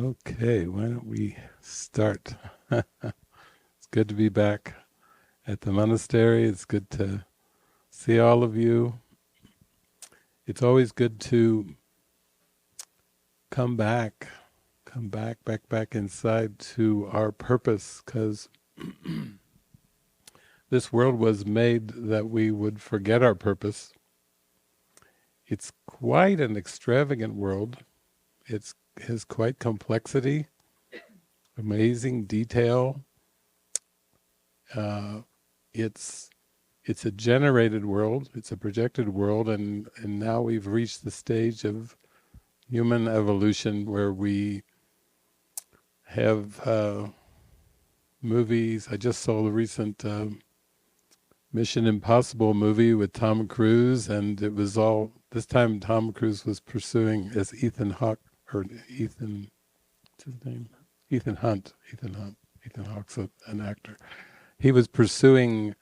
Okay, why don't we start? It's good to be back at the monastery. It's good to see all of you. It's always good to come back, back inside to our purpose, because this world was made that we would forget our purpose. It's quite an extravagant world. It has quite complexity, amazing detail. Uh, it's it's a generated world, it's a projected world, and now we've reached the stage of human evolution where we have movies. I just saw the recent Mission Impossible movie with Tom Cruise, and it was all, this time Tom Cruise was pursuing as Ethan Hawke, or Ethan, what's his name? Ethan Hawke's an actor. He was pursuing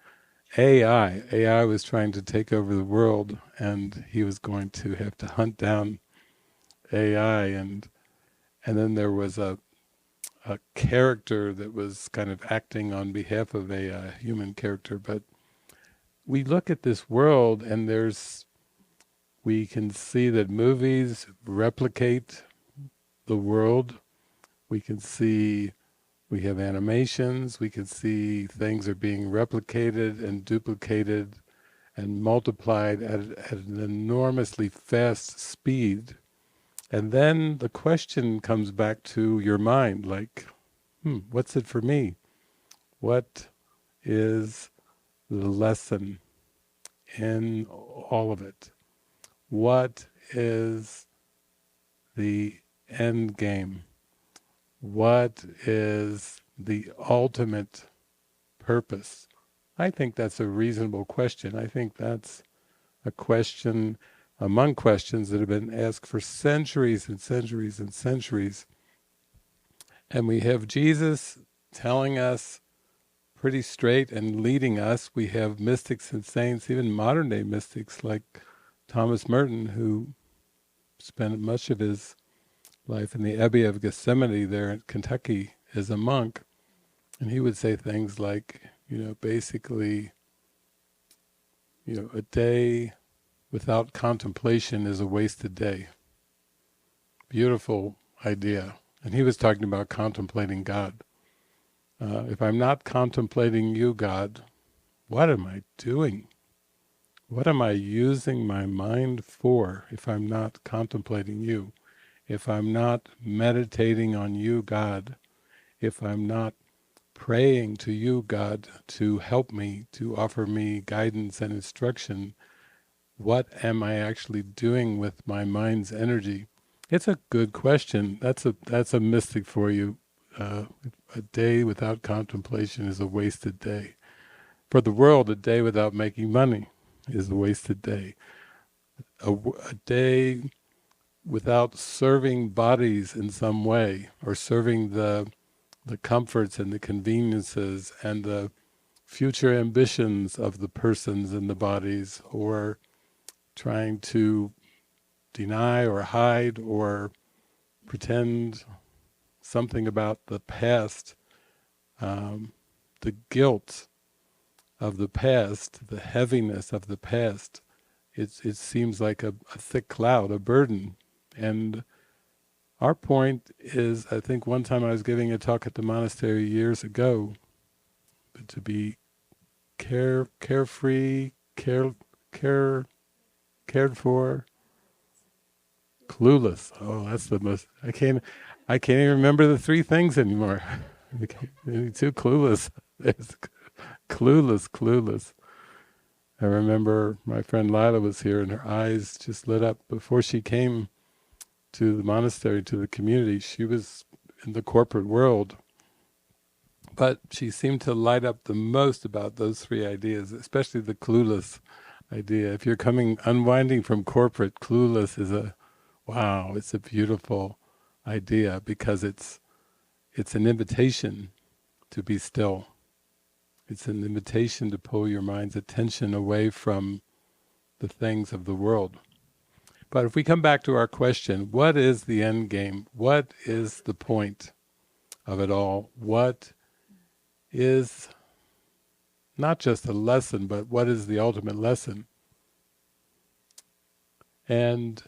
AI. AI was trying to take over the world, and he was going to have to hunt down AI. And then there was a character that was kind of acting on behalf of a human character. But we look at this world, and we can see that movies replicate the world. We can see, we have animations, we can see things are being replicated and duplicated and multiplied at an enormously fast speed. And then the question comes back to your mind, like, what's it for me? What is the lesson in all of it? What is the end game? What is the ultimate purpose? I think that's a reasonable question. I think that's a question among questions that have been asked for centuries and centuries and centuries. And we have Jesus telling us pretty straight and leading us. We have mystics and saints, even modern day mystics like Thomas Merton, who spent much of his life in the Abbey of Gethsemane there in Kentucky as a monk. And he would say things like, basically, a day without contemplation is a wasted day. Beautiful idea. And he was talking about contemplating God. If I'm not contemplating you, God, what am I doing? What am I using my mind for if I'm not contemplating you? If I'm not meditating on you, God? If I'm not praying to you, God, to help me, to offer me guidance and instruction, what am I actually doing with my mind's energy? It's a good question. That's a mystic for you. A day without contemplation is a wasted day. For the world, a day without making money is a wasted day. A day without serving bodies in some way, or serving the comforts and the conveniences and the future ambitions of the persons and the bodies, or trying to deny or hide or pretend something about the past, the guilt of the past, the heaviness of the past. It seems like a thick cloud, a burden. And our point is, I think one time I was giving a talk at the monastery years ago, to be carefree, care, cared for, clueless. Oh, that's the most. I can't even remember the three things anymore. Too clueless. It's clueless. I remember my friend Lila was here, and her eyes just lit up before she came to the monastery, to the community. She was in the corporate world, but she seemed to light up the most about those three ideas, especially the clueless idea. If you're unwinding from corporate, clueless is wow, it's a beautiful idea, because it's an invitation to be still. It's an invitation to pull your mind's attention away from the things of the world. But if we come back to our question, what is the end game? What is the point of it all? What is not just a lesson, but what is the ultimate lesson? And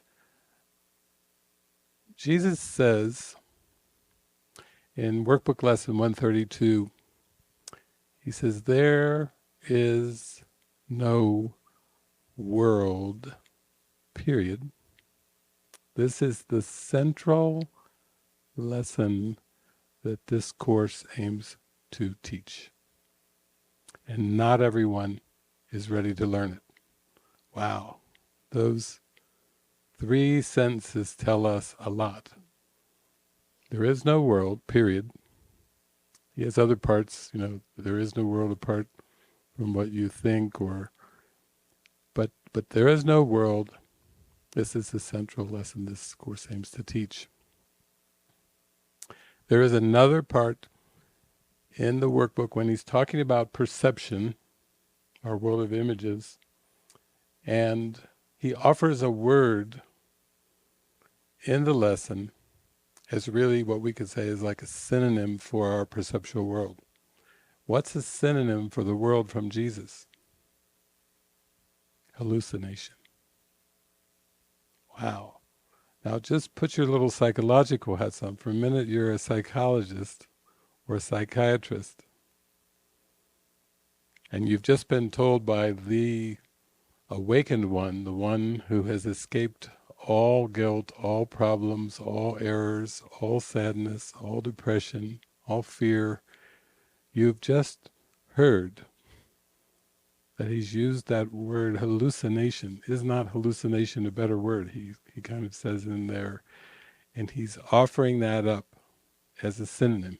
Jesus says in Workbook Lesson 132, he says, there is no world, period. This is the central lesson that this course aims to teach. And not everyone is ready to learn it. Wow. Those 3 sentences tell us a lot. There is no world, period. He has other parts, there is no world apart from what you think but there is no world. This is the central lesson this course aims to teach. There is another part in the workbook when he's talking about perception, our world of images, and he offers a word in the lesson as really what we could say is like a synonym for our perceptual world. What's a synonym for the world from Jesus? Hallucination. Wow. Now just put your little psychological hats on. For a minute you're a psychologist or a psychiatrist, and you've just been told by the awakened one, the one who has escaped all guilt, all problems, all errors, all sadness, all depression, all fear. You've just heard that he's used that word hallucination. Is not hallucination a better word? He kind of says in there, and he's offering that up as a synonym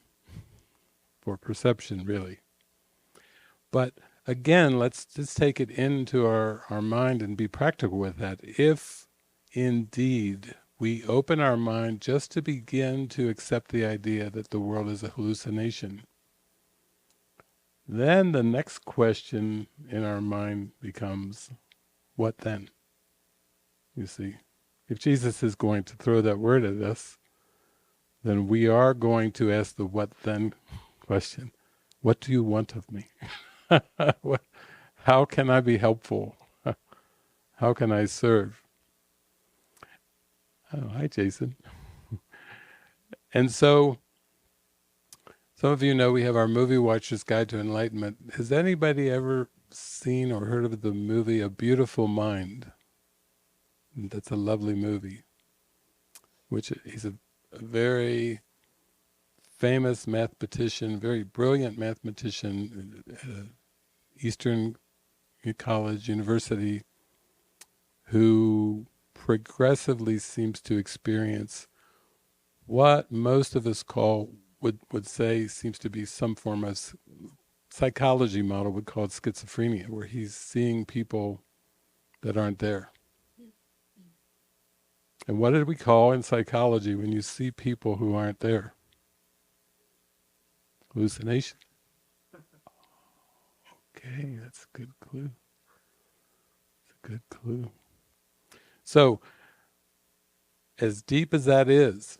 for perception, really. But again, let's just take it into our mind and be practical with that. If indeed we open our mind just to begin to accept the idea that the world is a hallucination, then the next question in our mind becomes, what then? You see, if Jesus is going to throw that word at us, then we are going to ask the what then question. What do you want of me? How can I be helpful? How can I serve? Oh, hi Jason. And so, some of you know we have our Movie Watcher's Guide to Enlightenment. Has anybody ever seen or heard of the movie A Beautiful Mind? That's a lovely movie, which he's a very famous mathematician, very brilliant mathematician, Eastern College, University, who progressively seems to experience what most of us would say seems to be some form of psychology model would call it schizophrenia, where he's seeing people that aren't there. And what did we call in psychology when you see people who aren't there? Hallucination. Okay, that's a good clue. It's a good clue. So, as deep as that is,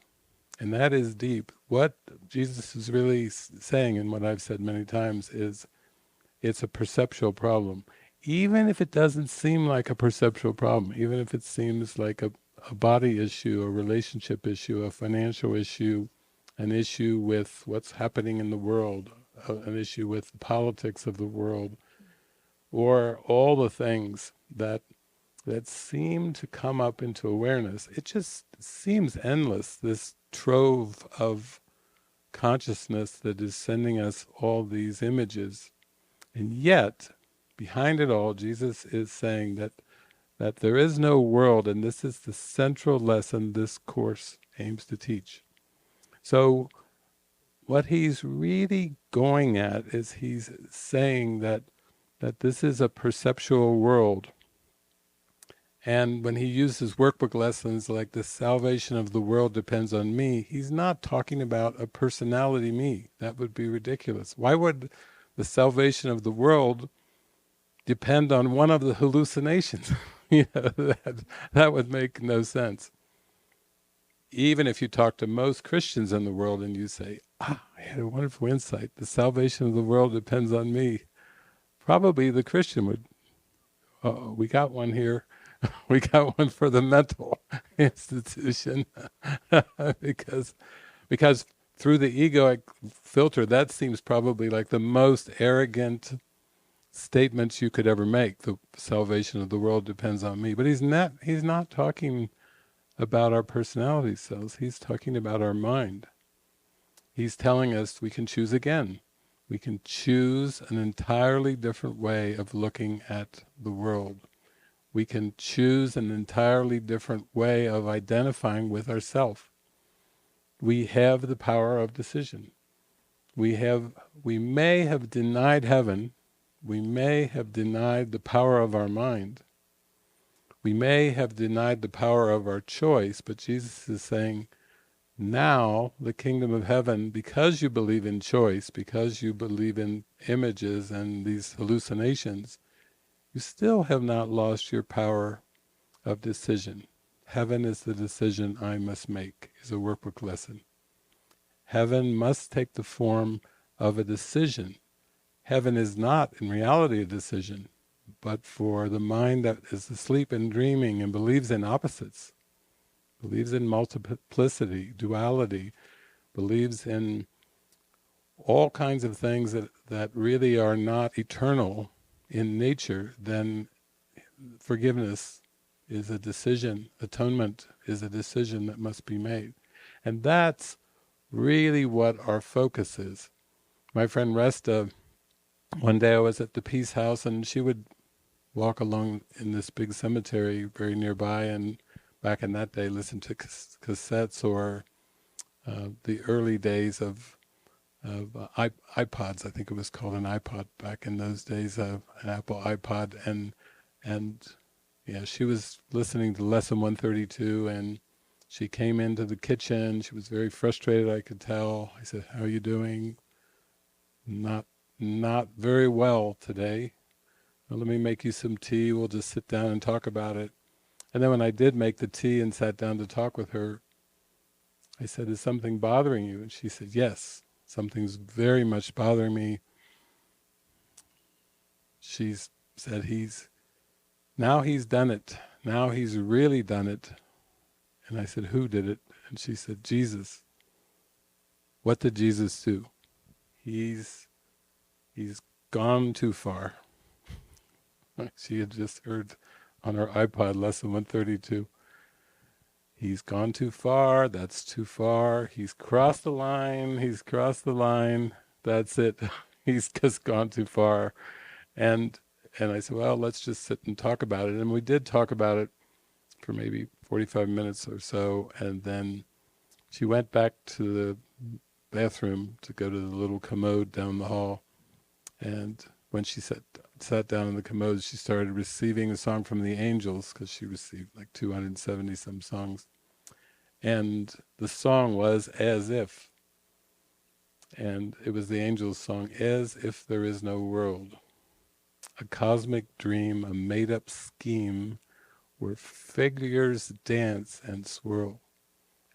and that is deep, what Jesus is really saying, and what I've said many times, is it's a perceptual problem. Even if it doesn't seem like a perceptual problem, even if it seems like a body issue, a relationship issue, a financial issue, an issue with what's happening in the world, an issue with the politics of the world, or all the things that seem to come up into awareness, it just seems endless, this trove of consciousness that is sending us all these images. And yet, behind it all, Jesus is saying that there is no world, and this is the central lesson this course aims to teach. So, what he's really going at is he's saying that this is a perceptual world. And when he uses workbook lessons like the salvation of the world depends on me, he's not talking about a personality me. That would be ridiculous. Why would the salvation of the world depend on one of the hallucinations? That would make no sense. Even if you talk to most Christians in the world and you say, I had a wonderful insight, the salvation of the world depends on me, probably the Christian would, we got one here. We got one for the mental institution. because because through the egoic filter, that seems probably like the most arrogant statements you could ever make. The salvation of the world depends on me. But he's not talking about our personality cells. He's talking about our mind. He's telling us we can choose again. We can choose an entirely different way of looking at the world. We can choose an entirely different way of identifying with ourself. We have the power of decision. We may have denied heaven. We may have denied the power of our mind. We may have denied the power of our choice, but Jesus is saying, now the kingdom of heaven, because you believe in choice, because you believe in images and these hallucinations, you still have not lost your power of decision. Heaven is the decision I must make, is a workbook lesson. Heaven must take the form of a decision. Heaven is not in reality a decision, but for the mind that is asleep and dreaming and believes in opposites, believes in multiplicity, duality, believes in all kinds of things that really are not eternal in nature, then forgiveness is a decision, atonement is a decision that must be made. And that's really what our focus is. My friend Resta, one day I was at the Peace House and she would walk along in this big cemetery very nearby, and back in that day listen to cassettes or the early days of iPods. I think it was called an iPod back in those days, an Apple iPod, and yeah, she was listening to lesson 132, and she came into the kitchen. She was very frustrated, I could tell. I said, "How are you doing?" Not very well today. Well, let me make you some tea. We'll just sit down and talk about it. And then when I did make the tea and sat down to talk with her, I said, "Is something bothering you?" And she said, "Yes, something's very much bothering me." She said, he's done it. Now he's really done it. And I said, "Who did it?" And she said, "Jesus." What did Jesus do? He's gone too far. She had just heard on her iPod lesson 132. He's gone too far, that's too far. He's crossed the line, that's it. He's just gone too far. And I said, well, let's just sit and talk about it. And we did talk about it for maybe 45 minutes or so, and then she went back to the bathroom to go to the little commode down the hall. And when she sat down in the commode, she started receiving a song from the angels, because she received like 270 some songs. And the song was As If. And it was the angels' song, As If There Is No World. A cosmic dream, a made-up scheme where figures dance and swirl,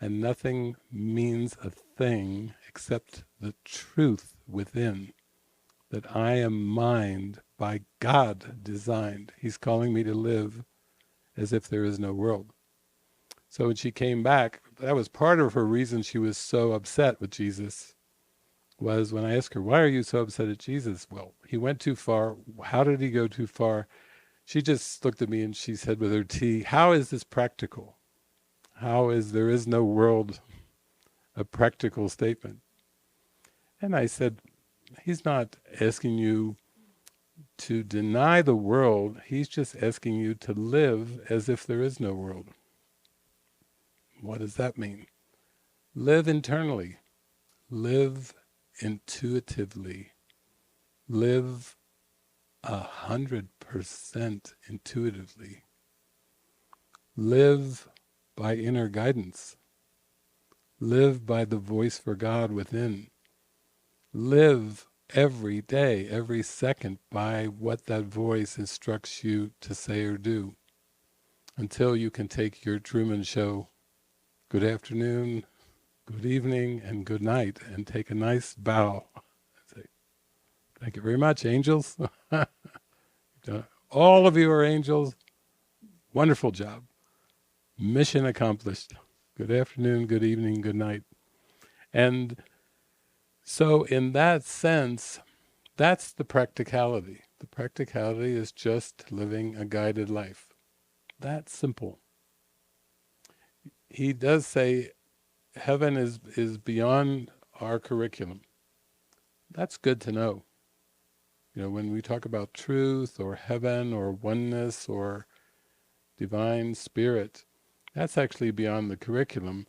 and nothing means a thing except the truth within, that I am mind by God designed. He's calling me to live as if there is no world. So when she came back, that was part of her reason she was so upset with Jesus, was when I asked her, "Why are you so upset at Jesus?" "Well, he went too far." "How did he go too far?" She just looked at me and she said with her tea, "How is this practical? How is there is no world a practical statement?" And I said, he's not asking you to deny the world, he's just asking you to live as if there is no world. What does that mean? Live internally. Live intuitively. Live 100% intuitively. Live by inner guidance. Live by the voice for God within. Live every day, every second, by what that voice instructs you to say or do. until you can take your Truman Show good afternoon, good evening, and good night, and take a nice bow. Say, thank you very much, angels. All of you are angels. Wonderful job. Mission accomplished. Good afternoon, good evening, good night. And so in that sense, that's the practicality. The practicality is just living a guided life. That's simple. He does say heaven is beyond our curriculum. That's good to know. You know, when we talk about truth or heaven or oneness or divine spirit, that's actually beyond the curriculum.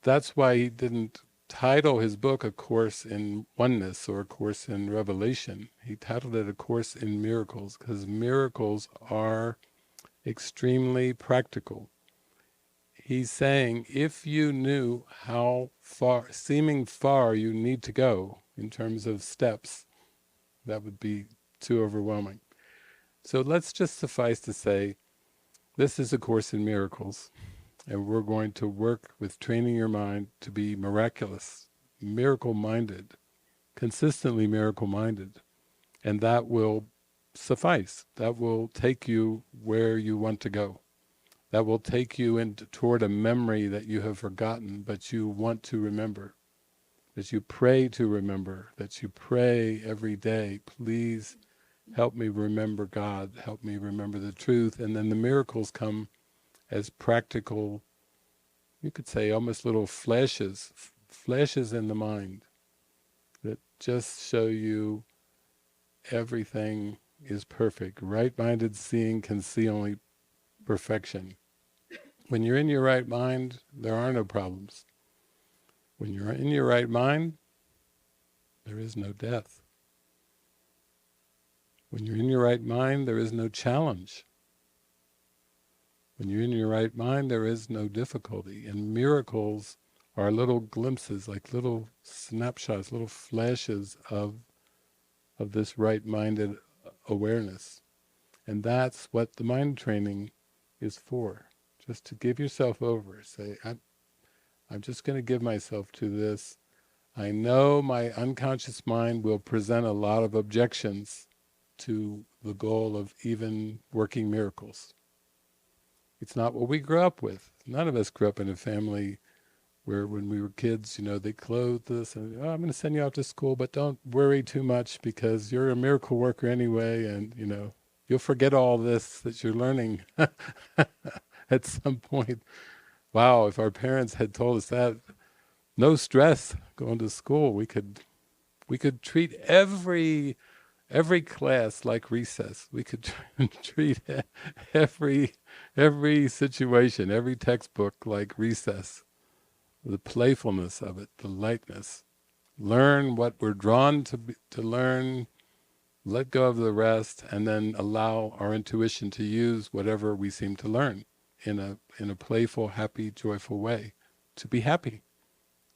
That's why he didn't title his book A Course in Oneness or A Course in Revelation. He titled it A Course in Miracles, because miracles are extremely practical. He's saying if you knew how seeming far you need to go in terms of steps, that would be too overwhelming. So let's just suffice to say, this is A Course in Miracles, and we're going to work with training your mind to be miraculous, miracle-minded, consistently miracle-minded, and that will suffice. That will take you where you want to go. That will take you toward a memory that you have forgotten, but you want to remember, that you pray to remember, that you pray every day, please help me remember God, help me remember the truth, and then the miracles come as practical, you could say almost little flashes in the mind that just show you everything is perfect. Right-minded seeing can see only perfection. When you're in your right mind, there are no problems. When you're in your right mind, there is no death. When you're in your right mind, there is no challenge. When you're in your right mind, there is no difficulty. And miracles are little glimpses, like little snapshots, little flashes of this right-minded awareness. And that's what the mind training is for. Just to give yourself over. Say, I'm just going to give myself to this. I know my unconscious mind will present a lot of objections to the goal of even working miracles. It's not what we grew up with. None of us grew up in a family where when we were kids, you know, they clothed us and, oh, I'm going to send you out to school, but don't worry too much because you're a miracle worker anyway, and, you know, you'll forget all this that you're learning at some point. Wow, if our parents had told us that, no stress going to school. We could treat every class like recess. We could treat every situation, every textbook like recess. The playfulness of it, the lightness. Learn what we're drawn to learn, let go of the rest, and then allow our intuition to use whatever we seem to learn in a playful, happy, joyful way. To be happy.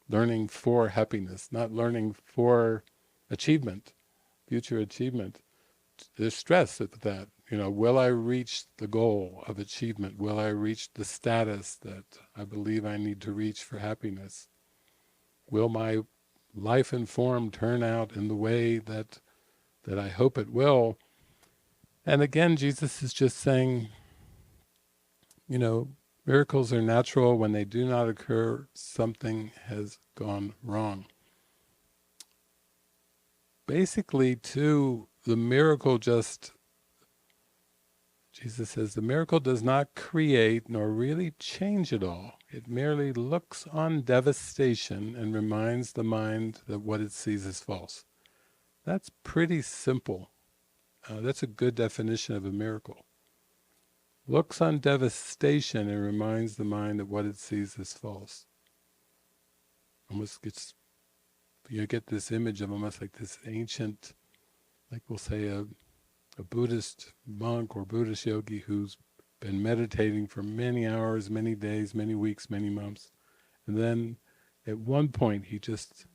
Learning for happiness, not learning for achievement, future achievement. There's stress at that. You know, will I reach the goal of achievement? Will I reach the status that I believe I need to reach for happiness? Will my life and form turn out in the way that I hope it will? And again, Jesus is just saying, you know, miracles are natural. When they do not occur, something has gone wrong. Basically, too, the miracle Jesus says, the miracle does not create nor really change it all. It merely looks on devastation and reminds the mind that what it sees is false. That's pretty simple. That's a good definition of a miracle. Looks on devastation and reminds the mind that what it sees is false. Almost gets, you get this image of almost like this ancient, like we'll say a Buddhist monk or Buddhist yogi who's been meditating for many hours, many days, many weeks, many months. And then at one point he just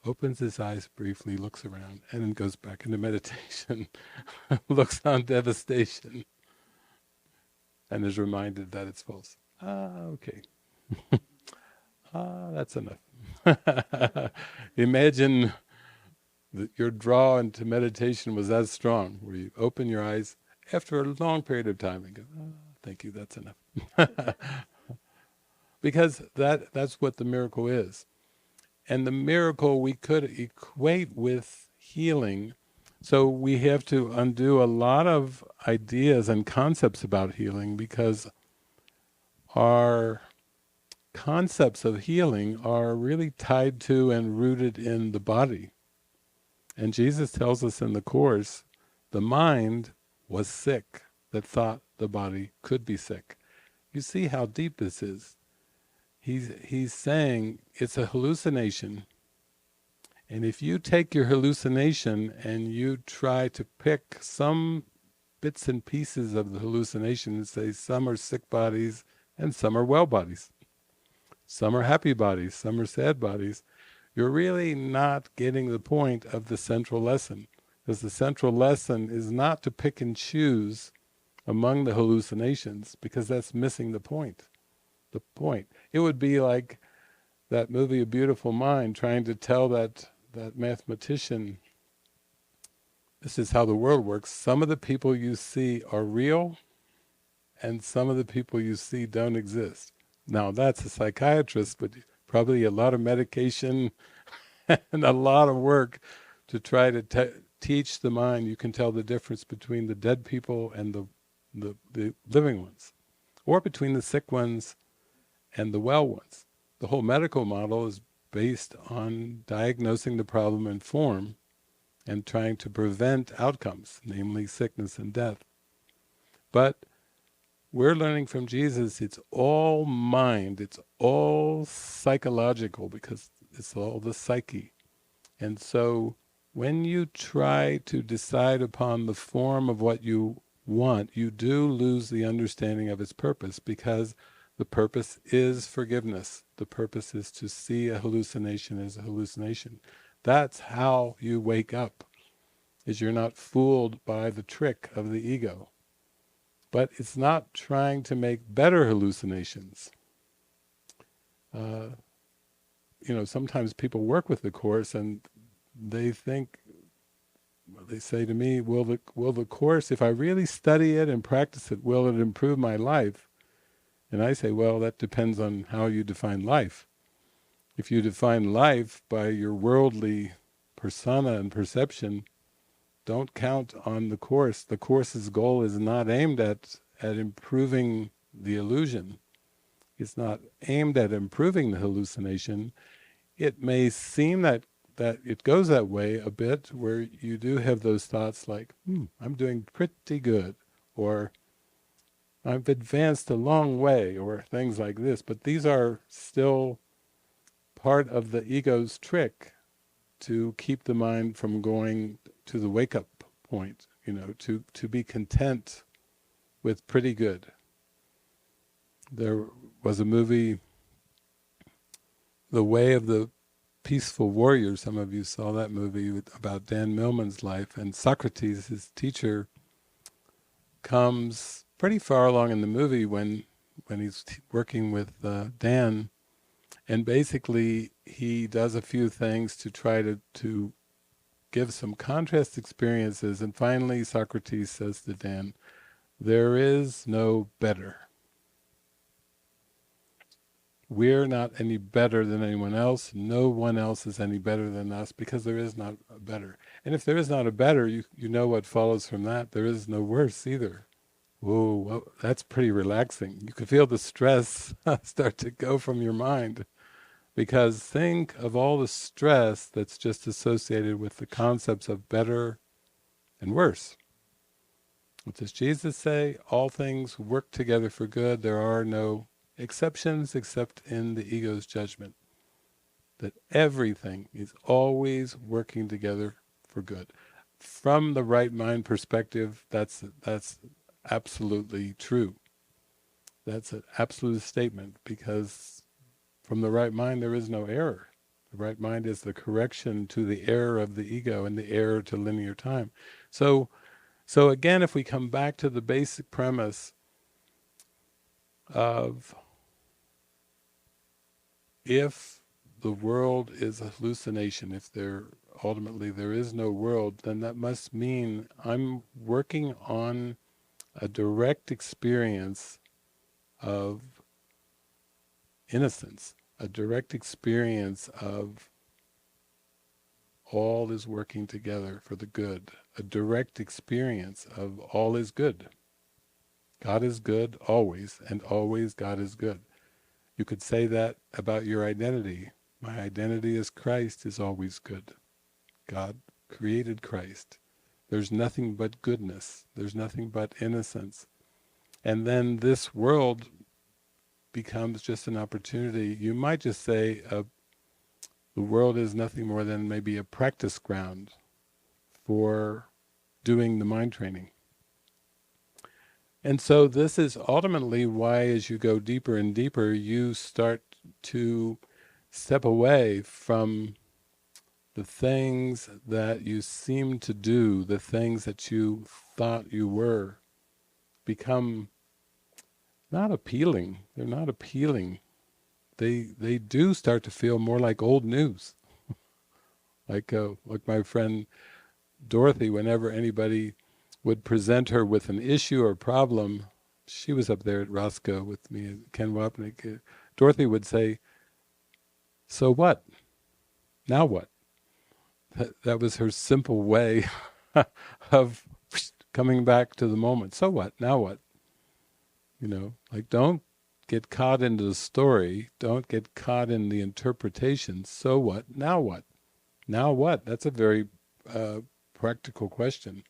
opens his eyes briefly, looks around, and then goes back into meditation, looks on devastation. and is reminded that it's false. Okay. That's enough. Imagine that your draw into meditation was as strong, where you open your eyes after a long period of time and go, thank you, that's enough. Because that's what the miracle is. And the miracle we could equate with healing. So we have to undo a lot of ideas and concepts about healing, because our concepts of healing are really tied to and rooted in the body. And Jesus tells us in the Course, the mind was sick that thought the body could be sick. You see how deep this is. He's saying it's a hallucination. And if you take your hallucination and you try to pick some bits and pieces of the hallucination and say some are sick bodies and some are well bodies, some are happy bodies, some are sad bodies, you're really not getting the point of the central lesson. Because the central lesson is not to pick and choose among the hallucinations, because that's missing the point. The point. It would be like that movie A Beautiful Mind, trying to tell that mathematician, this is how the world works. Some of the people you see are real, and some of the people you see don't exist. Now that's a psychiatrist, but probably a lot of medication and a lot of work to try to teach the mind. You can tell the difference between the dead people and the living ones, or between the sick ones and the well ones. The whole medical model is based on diagnosing the problem in form and trying to prevent outcomes, namely sickness and death. But we're learning from Jesus, it's all mind, it's all psychological, because it's all the psyche. And so when you try to decide upon the form of what you want, you do lose the understanding of its purpose, because the purpose is forgiveness. The purpose is to see a hallucination as a hallucination. That's how you wake up, is you're not fooled by the trick of the ego. But it's not trying to make better hallucinations. Sometimes people work with the Course and they think, they say to me, will the Course, if I really study it and practice it, will it improve my life? And I say, well, that depends on how you define life. If you define life by your worldly persona and perception, don't count on the Course. The Course's goal is not aimed at improving the illusion. It's not aimed at improving the hallucination. It may seem that it goes that way a bit, where you do have those thoughts like, I'm doing pretty good, or I've advanced a long way, or things like this. But these are still part of the ego's trick to keep the mind from going to the wake-up point, to be content with pretty good. There was a movie, The Way of the Peaceful Warrior. Some of you saw that movie, about Dan Millman's life. And Socrates, his teacher, comes pretty far along in the movie when he's working with Dan, and basically he does a few things to try to give some contrast experiences, and finally Socrates says to Dan, there is no better. We're not any better than anyone else. No one else is any better than us, because there is not a better. And if there is not a better, you know what follows from that. There is no worse either. Whoa, well, that's pretty relaxing. You can feel the stress start to go from your mind, because think of all the stress that's just associated with the concepts of better and worse. What does Jesus say? All things work together for good. There are no exceptions except in the ego's judgment. That everything is always working together for good. From the right mind perspective, that's absolutely true. That's an absolute statement, because from the right mind there is no error. The right mind is the correction to the error of the ego and the error to linear time. So again, if we come back to the basic premise, of if the world is a hallucination, if ultimately there is no world, then that must mean I'm working on a direct experience of innocence, a direct experience of all is working together for the good, a direct experience of all is good. God is good always, and always God is good. You could say that about your identity. My identity as Christ is always good. God created Christ. There's nothing but goodness. There's nothing but innocence. And then this world becomes just an opportunity. You might just say the world is nothing more than maybe a practice ground for doing the mind training. And so this is ultimately why, as you go deeper and deeper, you start to step away from the things that you seem to do, the things that you thought you were, become not appealing. They're not appealing. They do start to feel more like old news. Like my friend Dorothy, whenever anybody would present her with an issue or problem, she was up there at Roscoe with me and Ken Wapnick. Dorothy would say, "So what? Now what?" That was her simple way of coming back to the moment. So what? Now what? Like, don't get caught into the story. Don't get caught in the interpretation. So what? Now what? Now what? That's a very practical question.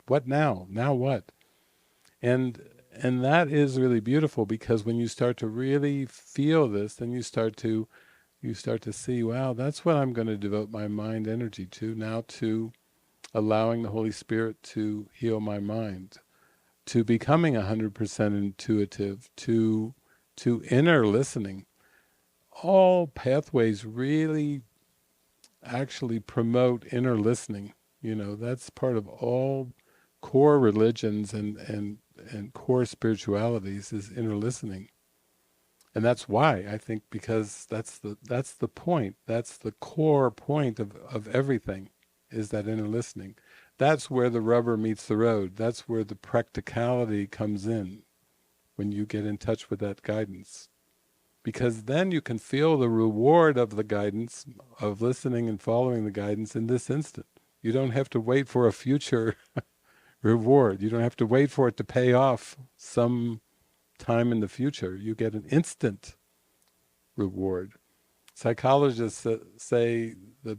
What now? Now what? And that is really beautiful, because when you start to really feel this, then you start to see, wow, that's what I'm going to devote my mind energy to now, to allowing the Holy Spirit to heal my mind, to becoming 100% intuitive, to inner listening. All pathways really actually promote inner listening. That's part of all core religions and core spiritualities, is inner listening. And that's why, I think, because that's the point. That's the core point of everything, is that inner listening. That's where the rubber meets the road. That's where the practicality comes in, when you get in touch with that guidance. Because then you can feel the reward of the guidance, of listening and following the guidance in this instant. You don't have to wait for a future reward. You don't have to wait for it to pay off some time in the future. You get an instant reward. Psychologists say that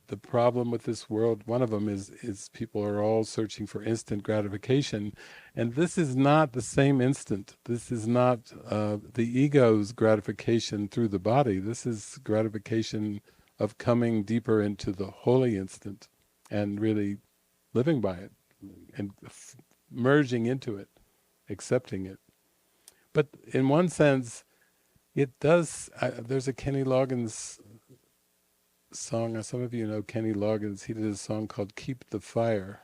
the problem with this world, one of them is people are all searching for instant gratification, and this is not the same instant. This is not the ego's gratification through the body. This is gratification of coming deeper into the holy instant and really living by it and merging into it, accepting it. But in one sense, it does. There's a Kenny Loggins song. Some of you know Kenny Loggins. He did a song called "Keep the Fire,"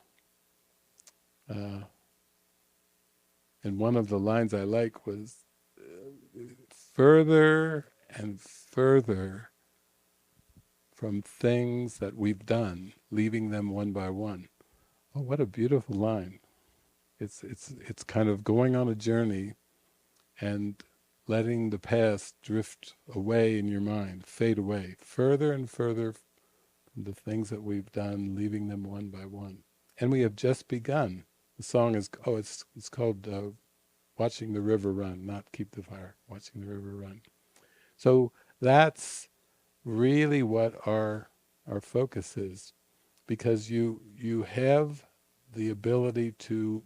and one of the lines I like was, "Further and further from things that we've done, leaving them one by one." Oh, what a beautiful line! It's kind of going on a journey and letting the past drift away in your mind, fade away, further and further from the things that we've done, leaving them one by one. And we have just begun. The song is, it's called Watching the River Run, not Keep the Fire, Watching the River Run. So that's really what our focus is, because you have the ability to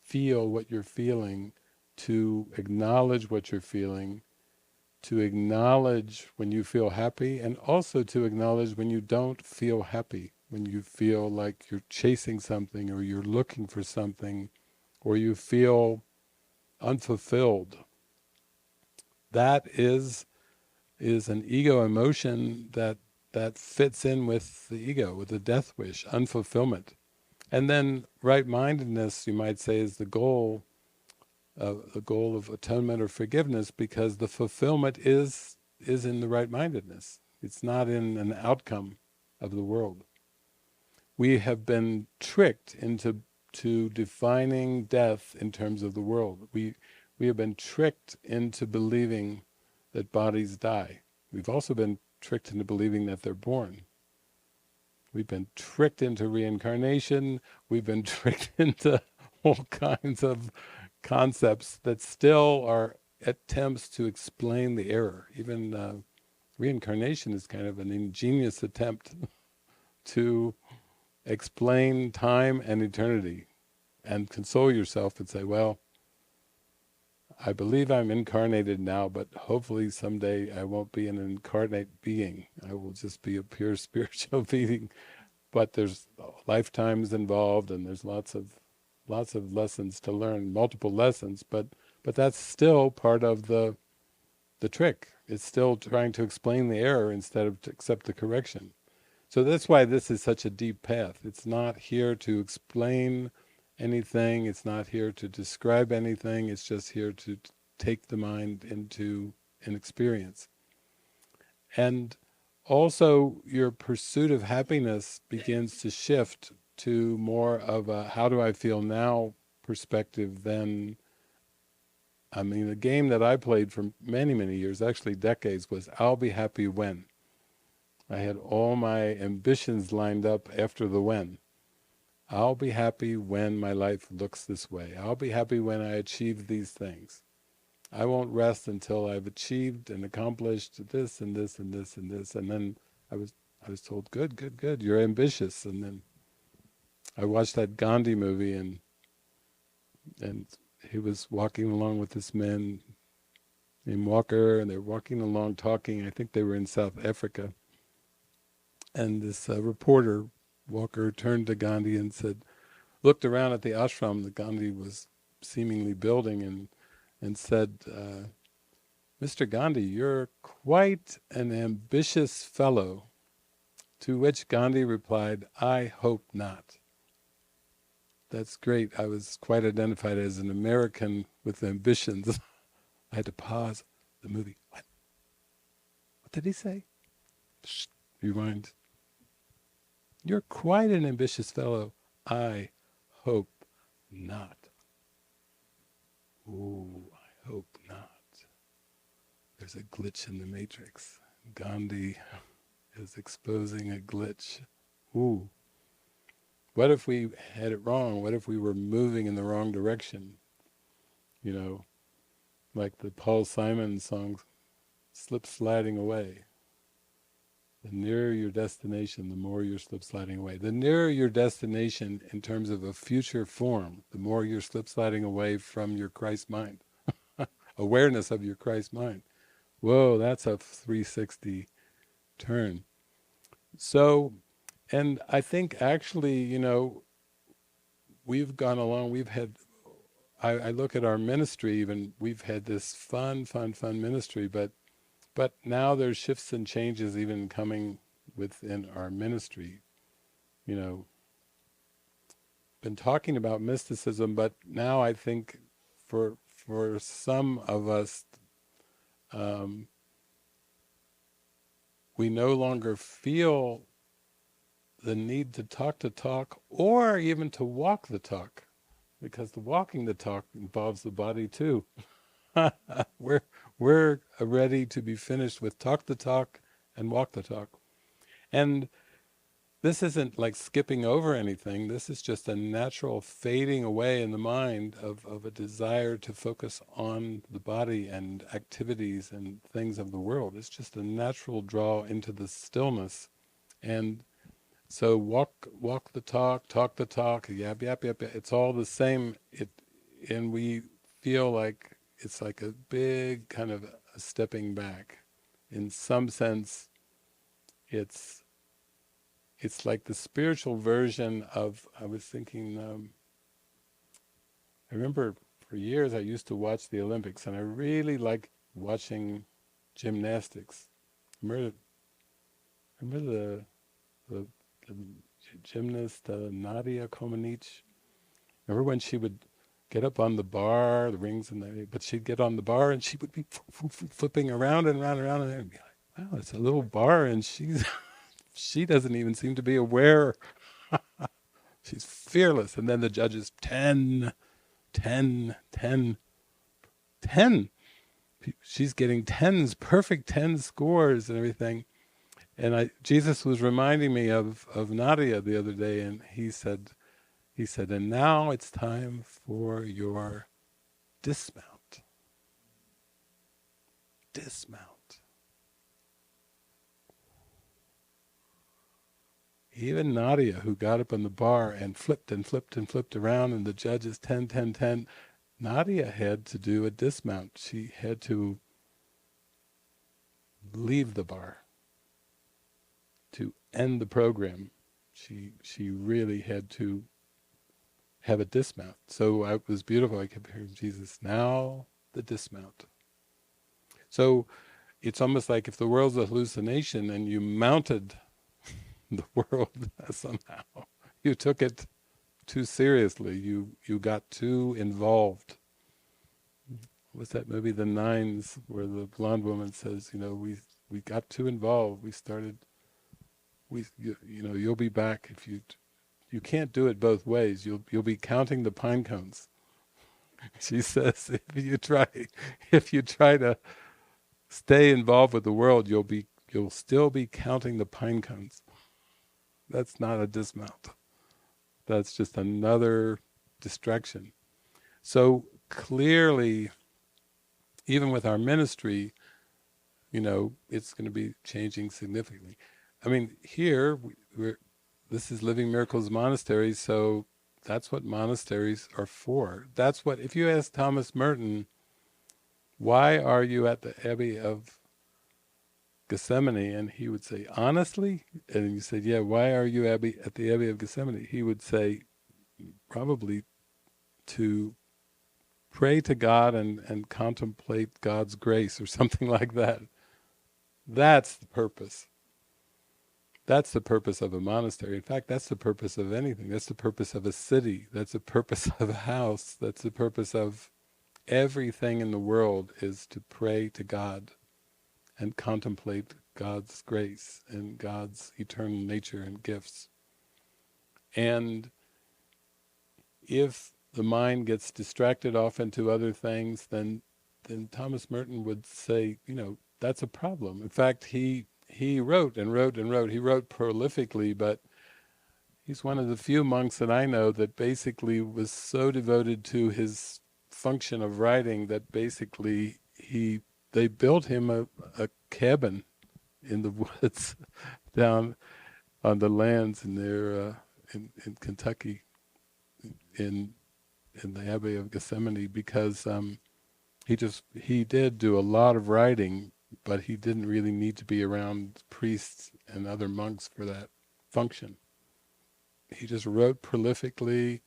feel what you're feeling, to acknowledge what you're feeling, to acknowledge when you feel happy, and also to acknowledge when you don't feel happy, when you feel like you're chasing something, or you're looking for something, or you feel unfulfilled. That is an ego emotion that fits in with the ego, with the death wish, unfulfillment. And then right-mindedness, you might say, is the goal the goal of atonement or forgiveness, because the fulfillment is in the right-mindedness. It's not in an outcome of the world. We have been tricked into defining death in terms of the world. We have been tricked into believing that bodies die. We've also been tricked into believing that they're born. We've been tricked into reincarnation. We've been tricked into all kinds of concepts that still are attempts to explain the error. Even reincarnation is kind of an ingenious attempt to explain time and eternity and console yourself and say, well, I believe I'm incarnated now, but hopefully someday I won't be an incarnate being. I will just be a pure spiritual being. But there's lifetimes involved, and there's lots of lessons to learn, multiple lessons. But that's still part of the trick. It's still trying to explain the error instead of to accept the correction. So that's why this is such a deep path. It's not here to explain anything. It's not here to describe anything. It's just here to take the mind into an experience. And also your pursuit of happiness begins to shift to more of a how do I feel now perspective than, I mean, the game that I played for many, many years, actually decades, was I'll be happy when. I had all my ambitions lined up after the when. I'll be happy when my life looks this way. I'll be happy when I achieve these things. I won't rest until I've achieved and accomplished this and this and this and this. And then I was told, good, good, good, you're ambitious. And then I watched that Gandhi movie, and he was walking along with this man named Walker, and they're walking along talking. I think they were in South Africa. And this reporter, Walker, turned to Gandhi and said, looked around at the ashram that Gandhi was seemingly building, and said, Mr. Gandhi, you're quite an ambitious fellow. To which Gandhi replied, I hope not. That's great. I was quite identified as an American with ambitions. I had to pause the movie. What did he say? Shh, rewind. You're quite an ambitious fellow. I hope not. Ooh, I hope not. There's a glitch in the matrix. Gandhi is exposing a glitch. Ooh. What if we had it wrong? What if we were moving in the wrong direction? You know, like the Paul Simon song, Slip Sliding Away. The nearer your destination, the more you're slip sliding away. The nearer your destination in terms of a future form, the more you're slip sliding away from your Christ mind. Awareness of your Christ mind. Whoa, that's a 360 turn. So, and I think actually, you know, we've gone along, we've had, I look at our ministry even, we've had this fun ministry, but now there's shifts and changes even coming within our ministry. You know, been talking about mysticism, but now I think for some of us, we no longer feel the need to talk or even to walk the talk, because the walking the talk involves the body too. we're ready to be finished with talk the talk and walk the talk. And this isn't like skipping over anything. This is just a natural fading away in the mind of a desire to focus on the body and activities and things of the world. It's just a natural draw into the stillness. And so walk the talk the talk, yap, yap, yap, yap. It's all the same. And we feel like it's like a big kind of a stepping back. In some sense, it's like the spiritual version of, I was thinking, I remember for years I used to watch the Olympics, and I really like watching gymnastics. Remember the gymnast Nadia Comaneci? Remember when she would get up on the bar, the rings and but she'd get on the bar and she would be flipping around and around and around, and I'd be like, wow, it's a little bar and she doesn't even seem to be aware. She's fearless. And then the judges, 10, 10, 10, 10. She's getting tens, perfect 10 scores and everything. And Jesus was reminding me of Nadia the other day, and he said, and now it's time for your dismount. Dismount. Even Nadia, who got up on the bar and flipped and flipped and flipped around, and the judges 10, 10, 10, Nadia had to do a dismount. She had to leave the bar to end the program. She really had to have a dismount. So it was beautiful. I kept hearing Jesus, now the dismount. So it's almost like if the world's a hallucination and you mounted the world somehow, you took it too seriously. You got too involved. What's that movie, The Nines, where the blonde woman says, we got too involved. We started. You'll be back if you can't do it both ways. You'll be counting the pine cones. She says if you try to stay involved with the world, you'll still be counting the pine cones. That's not a dismount. That's just another distraction. So clearly, even with our ministry, it's going to be changing significantly. I mean, here this is Living Miracles Monastery, so that's what monasteries are for. That's what, if you ask Thomas Merton, why are you at the Abbey of Gethsemane? And he would say, honestly? And you said, yeah, why are you at the Abbey of Gethsemane? He would say, probably to pray to God and contemplate God's grace or something like that. That's the purpose. That's the purpose of a monastery. In fact, that's the purpose of anything. That's the purpose of a city. That's the purpose of a house. That's the purpose of everything in the world, is to pray to God and contemplate God's grace and God's eternal nature and gifts. And if the mind gets distracted off into other things, then Thomas Merton would say, that's a problem. In fact, he wrote and wrote and wrote. He wrote prolifically, but he's one of the few monks that I know that basically was so devoted to his function of writing that basically they built him a cabin in the woods down on the lands in there in Kentucky, in the Abbey of Gethsemane, because he did do a lot of writing, but he didn't really need to be around priests and other monks for that function. He just wrote prolifically,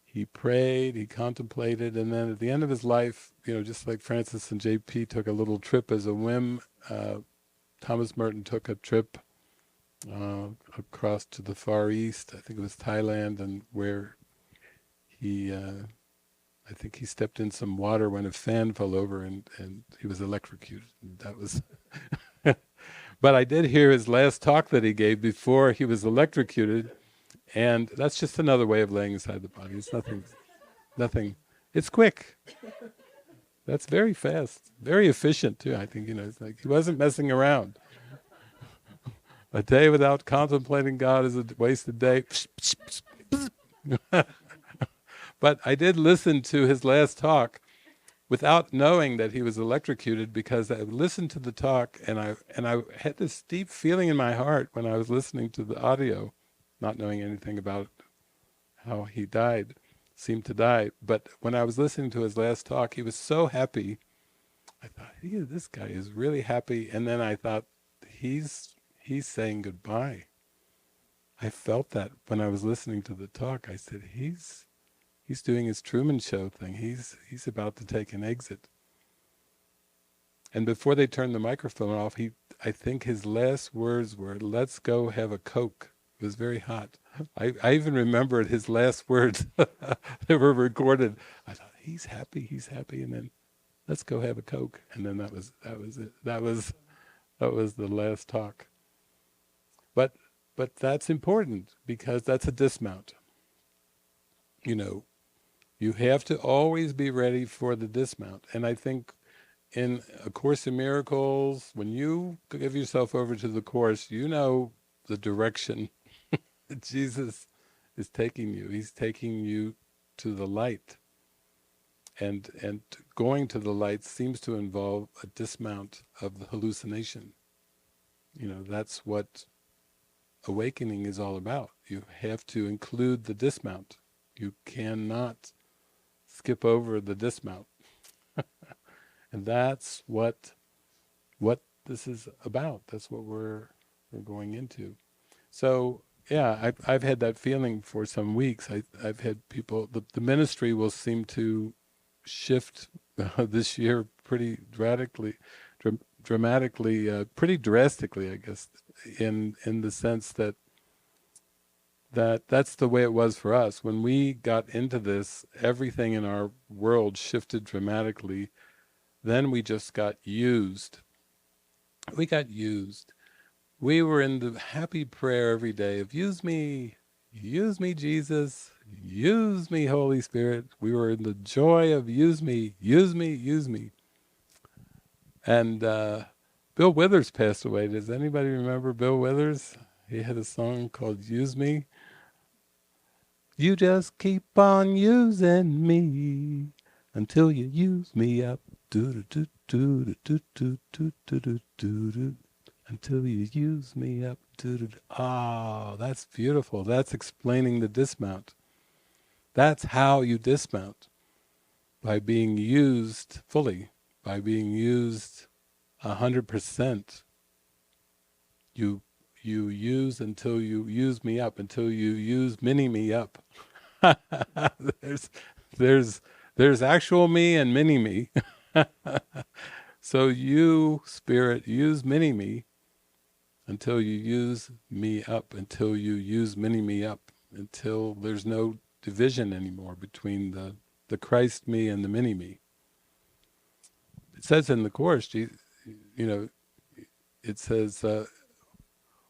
he prayed, he contemplated, and then at the end of his life, just like Francis and JP took a little trip as a whim, Thomas Merton took a trip across to the Far East, I think it was Thailand, and where I think he stepped in some water when a fan fell over and he was electrocuted. That was, but I did hear his last talk that he gave before he was electrocuted, and that's just another way of laying aside the body. It's nothing. It's quick. That's very fast, very efficient too. I think, it's like he wasn't messing around. A day without contemplating God is a wasted day. But I did listen to his last talk without knowing that he was electrocuted, because I listened to the talk and I had this deep feeling in my heart when I was listening to the audio, not knowing anything about how he seemed to die. But when I was listening to his last talk, he was so happy. I thought, this guy is really happy. And then I thought, he's saying goodbye. I felt that when I was listening to the talk. I said, he's doing his Truman Show thing. He's about to take an exit. And before they turned the microphone off, I think his last words were, "Let's go have a Coke." It was very hot. I even remembered his last words. They were recorded. I thought, he's happy, and then let's go have a Coke. And then that was it. That was the last talk. But that's important because that's a dismount. You know, you have to always be ready for the dismount. And I think in A Course in Miracles, when you give yourself over to the Course, you know the direction that Jesus is taking you. He's taking you to the light. And going to the light seems to involve a dismount of the hallucination. That's what awakening is all about. You have to include the dismount. You cannot skip over the dismount. And that's what this is about. That's what we're going into. So yeah, I've had that feeling for some weeks. I've had people. The ministry will seem to shift this year pretty dramatically, pretty drastically, I guess, in the sense that's the way it was for us. When we got into this, everything in our world shifted dramatically. Then we just got used. We got used. We were in the happy prayer every day of use me, Jesus, use me, Holy Spirit. We were in the joy of use me, use me, use me. And Bill Withers passed away. Does anybody remember Bill Withers? He had a song called Use Me. You just keep on using me until you use me up. Do do do do do do do do do do. Until you use me up. Do do. Oh, that's beautiful. That's explaining the dismount. That's how you dismount, by being used fully, by being used 100%. You use until you use me up, until you use mini me up. there's actual me and mini me. So you, Spirit, use mini me until you use me up, until you use mini me up, until there's no division anymore between the Christ me and the mini me. It says in the Course, it says,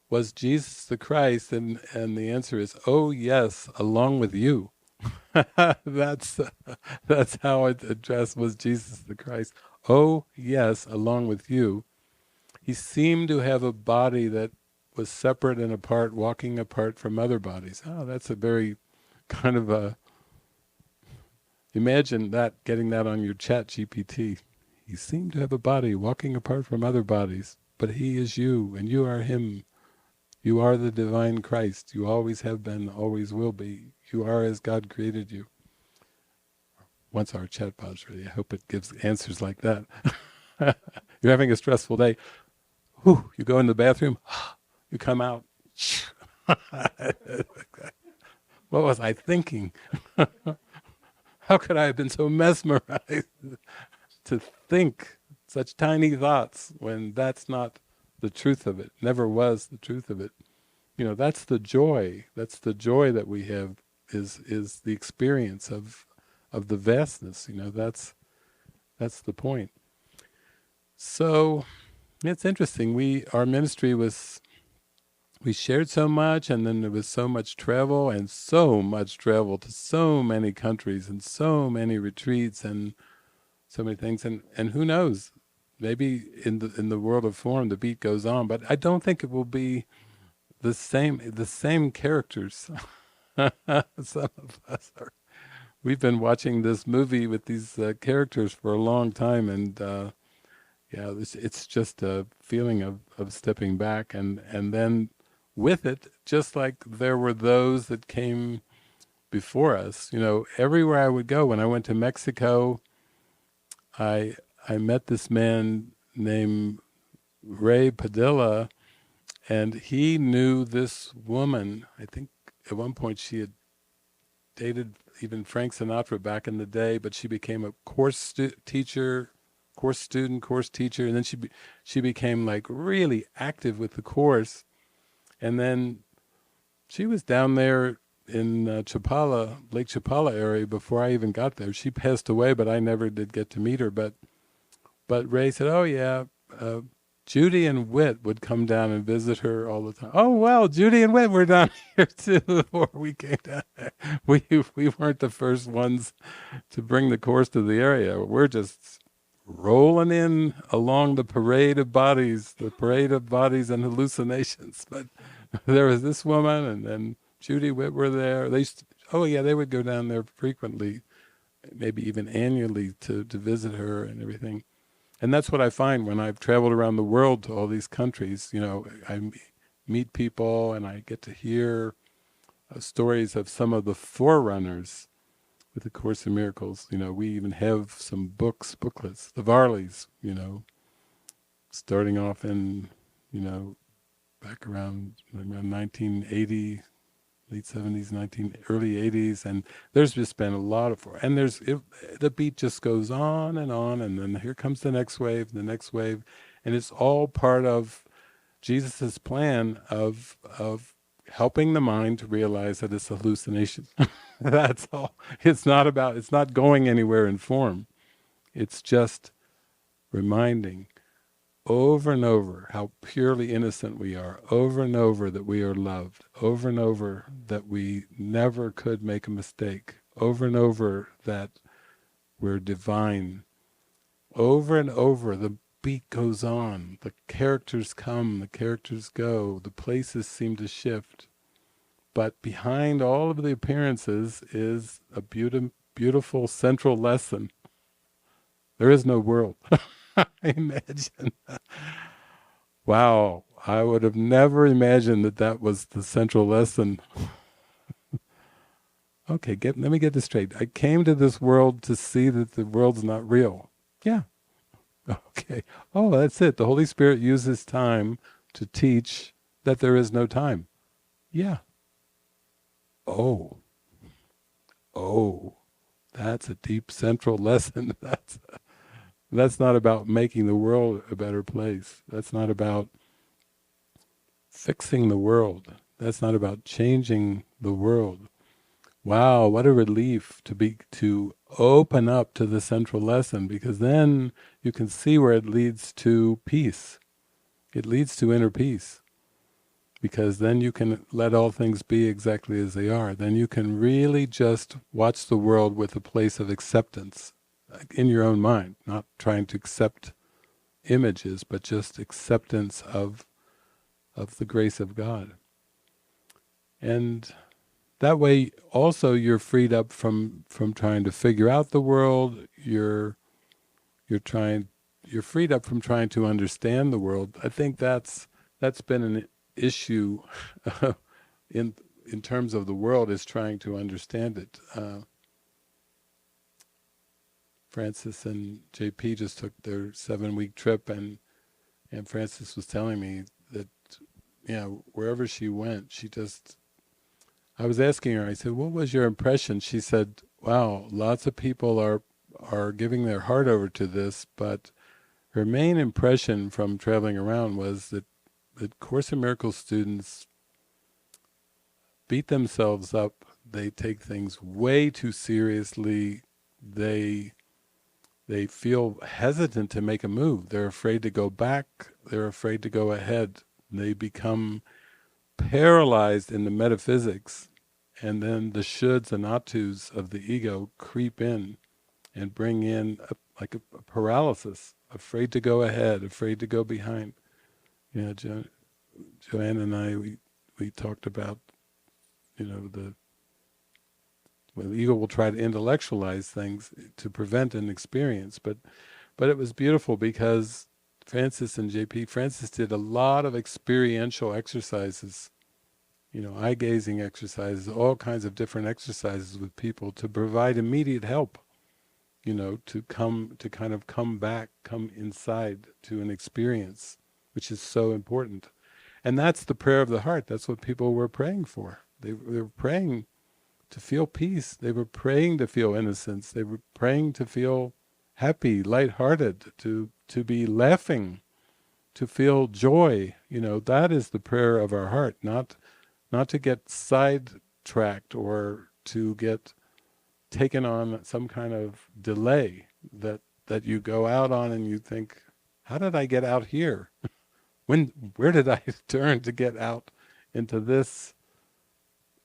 was Jesus the Christ? And the answer is, oh yes, along with you. that's how it addressed, was Jesus the Christ. Oh yes, along with you. He seemed to have a body that was separate and apart, walking apart from other bodies. Oh, that's a very kind of a, imagine that, getting that on your chat GPT. He seemed to have a body walking apart from other bodies, but he is you, and you are him. You are the divine Christ. You always have been, always will be. You are as God created you. Once our chatbot's ready, I hope it gives answers like that. You're having a stressful day. Whew, you go in the bathroom, you come out. What was I thinking? How could I have been so mesmerized to think such tiny thoughts when that's not the truth of it, never was the truth of it. That's the joy. That's the joy that we have, is the experience of the vastness. That's the point. So it's interesting. Our ministry we shared so much, and then there was so much travel to so many countries and so many retreats and so many things. And who knows? Maybe in the world of form, the beat goes on, but I don't think it will be the same characters. Some of us we've been watching this movie with these characters for a long time, and it's just a feeling of stepping back, and then with it, just like there were those that came before us. Everywhere I would go, when I went to Mexico, I met this man named Ray Padilla, and he knew this woman. I think at one point she had dated even Frank Sinatra back in the day, but she became a course teacher, and then she became like really active with the Course. And then She was down there in Chapala, Lake Chapala area before I even got there. She passed away, but I never did get to meet her. But Ray said, "Oh yeah, uh, Judy and Whit would come down and visit her all the time." Oh well, Judy and Whit were down here too before we came down there. We weren't the first ones to bring the course to the area. We're just rolling in along the parade of bodies and hallucinations. But there was this woman, and then Judy Whit were there. Oh yeah, they would go down there frequently, maybe even annually to visit her and everything. And that's what I find when I've traveled around the world to all these countries. I meet people and I get to hear stories of some of the forerunners with the Course in Miracles. We even have some booklets, the Varleys, starting off in, back around 1980, late 70s, early 80s, and there's just been a lot of, and the beat just goes on, and then here comes the next wave, and it's all part of Jesus's plan of helping the mind to realize that it's a hallucination. That's all. It's not going anywhere in form. It's just reminding over and over how purely innocent we are, over and over that we are loved, over and over that we never could make a mistake, over and over that we're divine, over and over the beat goes on, the characters come, the characters go, the places seem to shift, but behind all of the appearances is a beautiful central lesson. There is no world. Imagine. Wow, I would have never imagined that was the central lesson. Okay, let me get this straight. I came to this world to see that the world's not real. Yeah. Okay. Oh, that's it. The Holy Spirit uses time to teach that there is no time. Yeah. Oh, that's a deep central lesson. That's not about making the world a better place. That's not about fixing the world. That's not about changing the world. Wow, what a relief to open up to the central lesson, because then you can see where it leads to peace. It leads to inner peace. Because then you can let all things be exactly as they are. Then you can really just watch the world with a place of acceptance in your own mind, not trying to accept images, but just acceptance of the grace of God. And that way also you're freed up from trying to figure out the world. You're freed up from trying to understand the world. I think that's been an issue in terms of the world, is trying to understand it. Francis and JP just took their 7-week trip, and Francis was telling me that wherever she went, I was asking her, I said, what was your impression? She said, wow, lots of people are giving their heart over to this, but her main impression from traveling around was that Course in Miracles students beat themselves up. They take things way too seriously. They feel hesitant to make a move. They're afraid to go back. They're afraid to go ahead. They become paralyzed in the metaphysics, and then the shoulds and oughtos of the ego creep in and bring in a paralysis, afraid to go ahead, afraid to go behind. Joanne and I, we talked about, the ego will try to intellectualize things to prevent an experience, but it was beautiful because Francis did a lot of experiential exercises, eye-gazing exercises, all kinds of different exercises with people to provide immediate help, to kind of come back, come inside to an experience, which is so important. And that's the prayer of the heart. That's what people were praying for. They were praying to feel peace. They were praying to feel innocence. They were praying to feel happy, lighthearted, to be laughing, to feel joy. That is the prayer of our heart, not not to get sidetracked or to get taken on some kind of delay that you go out on and you think, how did I get out here? Where did I turn to get out into this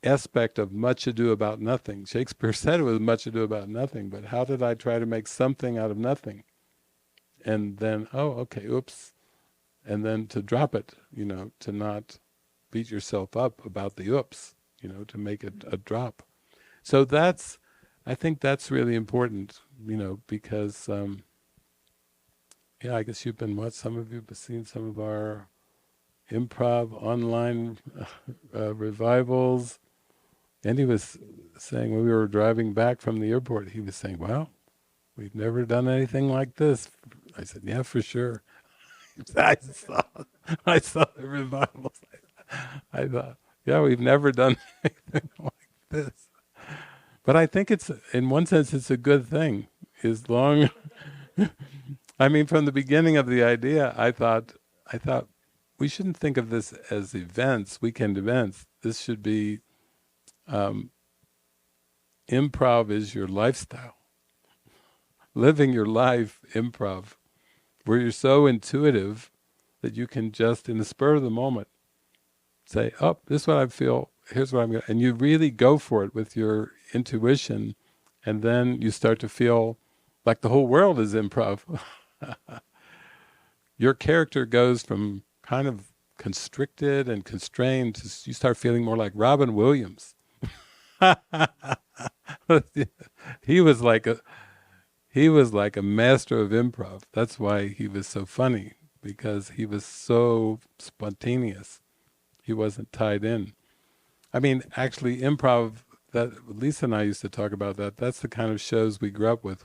aspect of much ado about nothing? Shakespeare said it was much ado about nothing, but how did I try to make something out of nothing? And then, oh, okay, oops. And then to drop it, to not beat yourself up about the oops, to make it a drop. So I think that's really important, because, I guess you've been, some of you have seen some of our improv online revivals. And he was saying, when we were driving back from the airport, he was saying, well, we've never done anything like this. I said, yeah, for sure. I saw, I saw the revivals. I thought, yeah, we've never done anything like this. But I think in one sense, it's a good thing. As long, I mean, from the beginning of the idea, I thought we shouldn't think of this as events, weekend events. This should be, improv is your lifestyle. Living your life improv, where you're so intuitive that you can just, in the spur of the moment, say, oh, this is what I feel, here's what I'm going to, and you really go for it with your intuition, and then you start to feel like the whole world is improv. Your character goes from kind of constricted and constrained to, you start feeling more like Robin Williams. He was like a master of improv. That's why he was so funny, because he was so spontaneous. He wasn't tied in. I mean, actually, improv, that Lisa and I used to talk about that. That's the kind of shows we grew up with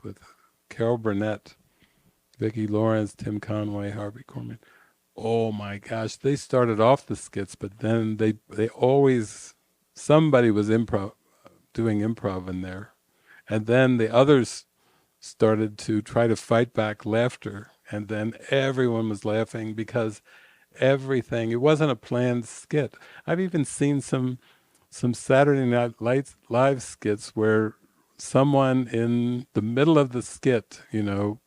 Carol Burnett, Vicki Lawrence, Tim Conway, Harvey Korman. Oh my gosh, they started off the skits, but then they always, somebody was doing improv in there. And then the others started to try to fight back laughter, and then everyone was laughing because everything, it wasn't a planned skit. I've even seen some Saturday Night Live skits where someone in the middle of the skit,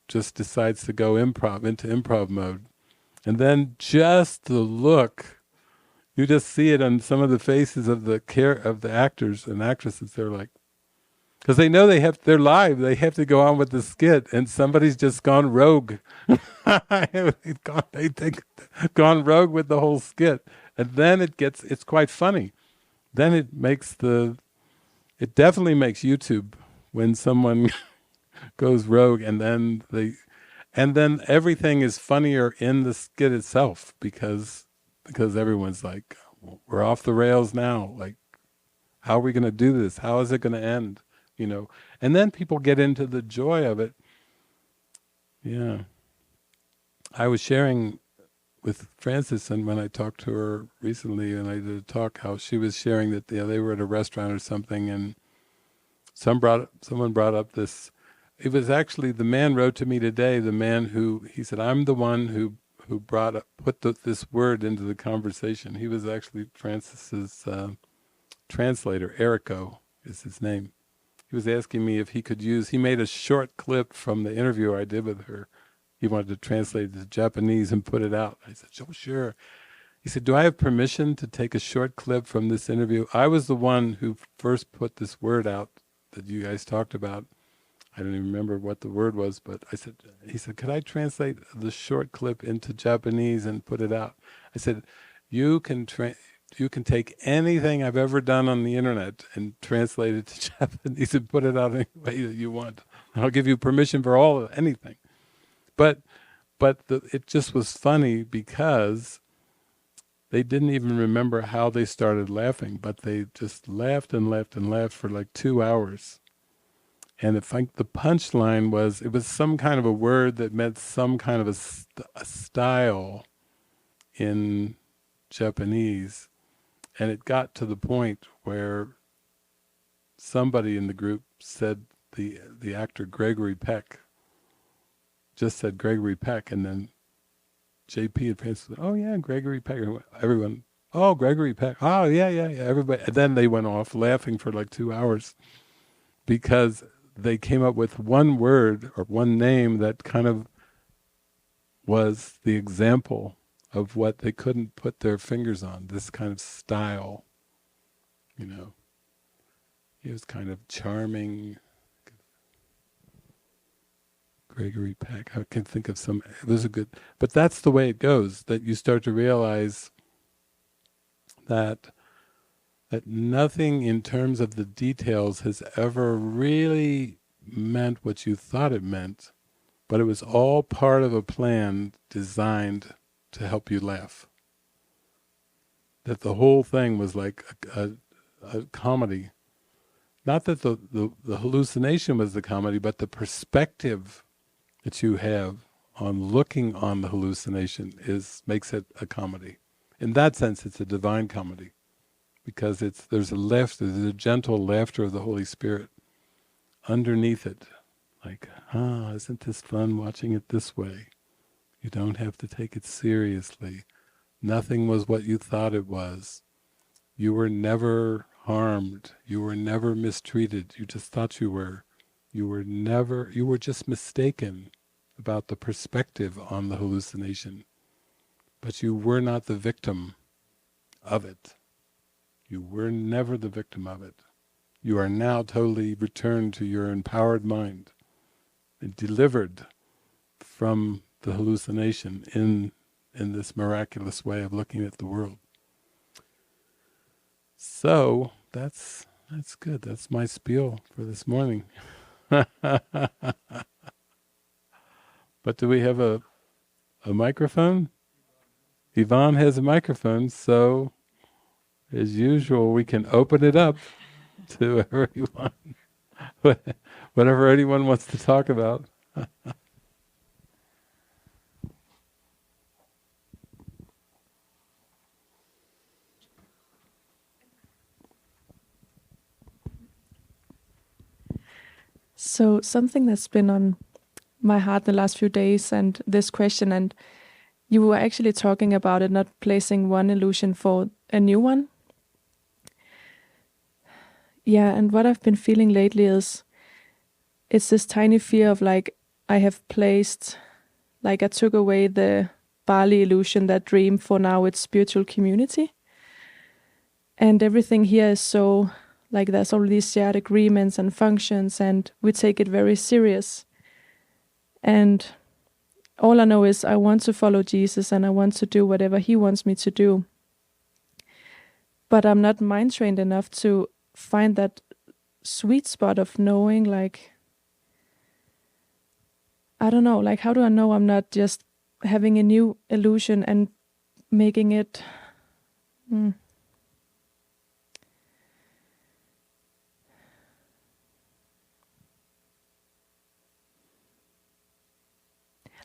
just decides to go into improv mode. And then just the look, you just see it on some of the faces of the actors and actresses. They're like, because they know they're live, they have to go on with the skit, and somebody's just gone rogue. They've gone rogue with the whole skit. And then it's quite funny. Then it definitely makes YouTube when someone goes rogue, and then everything is funnier in the skit itself, because everyone's like, we're off the rails now. Like, how are we going to do this? How is it going to end? And then people get into the joy of it. Yeah. I was sharing with Frances, and when I talked to her recently, and I did a talk, how she was sharing that they were at a restaurant or something, and someone brought up this. It was actually, the man wrote to me today, the man he said, I'm the one who put this word into the conversation. He was actually Frances's translator. Erico is his name. He was asking me if he made a short clip from the interview I did with her. He wanted to translate it to Japanese and put it out. I said, oh, sure. He said, do I have permission to take a short clip from this interview? I was the one who first put this word out that you guys talked about. I don't even remember what the word was, but he said, could I translate the short clip into Japanese and put it out? I said, you can take anything I've ever done on the internet and translate it to Japanese and put it out any way that you want. I'll give you permission for anything. But it just was funny because they didn't even remember how they started laughing, but they just laughed and laughed and laughed for like 2 hours. And I think the punchline was, it was some kind of a word that meant some kind of a style in Japanese. And it got to the point where somebody in the group said, the actor Gregory Peck just said Gregory Peck, and then JP and Francis said, oh yeah, Gregory Peck. Everyone, Oh, Gregory Peck. Oh, yeah, yeah, yeah. Everybody. And then they went off laughing for like 2 hours because they came up with one word or one name that kind of was the example of what they couldn't put their fingers on, this kind of style, you know. He was kind of charming. Gregory Peck. I can think of some, it was a good, but that's the way it goes, that you start to realize that nothing in terms of the details has ever really meant what you thought it meant, but it was all part of a plan designed to help you laugh. That the whole thing was like a comedy. Not that the hallucination was the comedy, but the perspective that you have on looking on the hallucination makes it a comedy. In that sense, it's a divine comedy, because there's a gentle laughter of the Holy Spirit underneath it. Like, isn't this fun watching it this way? You don't have to take it seriously. Nothing was what you thought it was. You were never harmed. You were never mistreated. You just thought you were. You were just mistaken about the perspective on the hallucination. But you were not the victim of it. You were never the victim of it. You are now totally returned to your empowered mind and delivered from the hallucination in this miraculous way of looking at the world. So that's good. That's my spiel for this morning. But do we have a microphone? Yvonne has a microphone, so as usual, we can open it up to everyone, whatever anyone wants to talk about. So something that's been on my heart the last few days, and this question, and you were actually talking about it, not placing one illusion for a new one. Yeah, and what I've been feeling lately is it's this tiny fear of like I have placed, like I took away the Bali illusion, that dream, for now it's spiritual community. And everything here is so, like there's all these shared agreements and functions, and we take it very serious. And all I know is I want to follow Jesus and I want to do whatever he wants me to do. But I'm not mind trained enough to find that sweet spot of knowing, like, I don't know, like how do I know I'm not just having a new illusion and making it...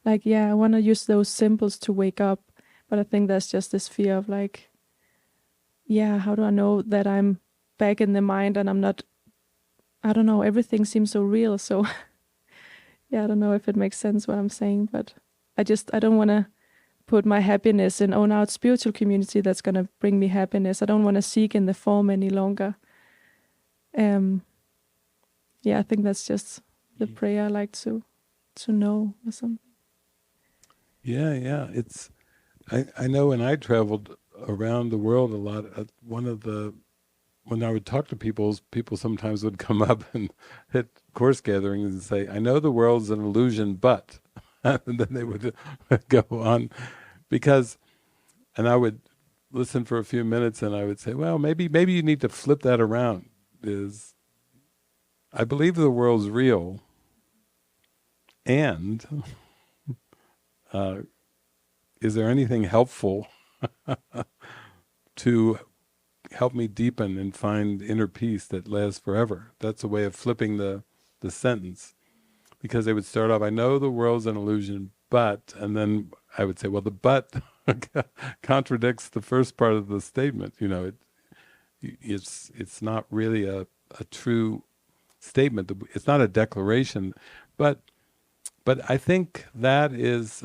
Like, yeah, I want to use those symbols to wake up, but I think there's just this fear of like, yeah, how do I know that I'm back in the mind and I'm not, I don't know, everything seems so real, so yeah, I don't know if it makes sense what I'm saying, but I don't want to put my happiness in, oh, now it's spiritual community that's going to bring me happiness. I don't want to seek in the form any longer. Yeah, I think that's just the prayer I like to know or something. Yeah. I know when I traveled around the world a lot, when I would talk to people sometimes would come up and hit course gatherings and say, I know the world's an illusion, but, and then they would go on, and I would listen for a few minutes and I would say, well, maybe you need to flip that around. I believe the world's real, and is there anything helpful to help me deepen and find inner peace that lasts forever? That's a way of flipping the sentence, because they would start off, I know the world's an illusion, but, and then I would say, well, the but contradicts the first part of the statement. It's not really a true statement. It's not a declaration, but I think that is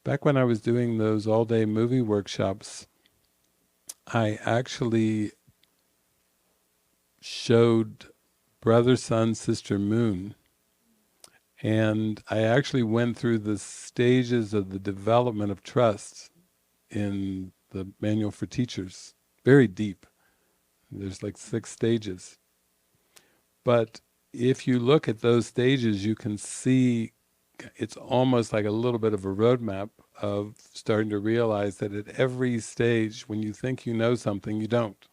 back when I was doing those all-day movie workshops. I actually showed Brother, Sun, Sister, Moon, and I actually went through the stages of the development of trust in the Manual for Teachers, very deep. There's like 6 stages. But if you look at those stages, you can see it's almost like a little bit of a roadmap of starting to realize that at every stage, when you think you know something, you don't.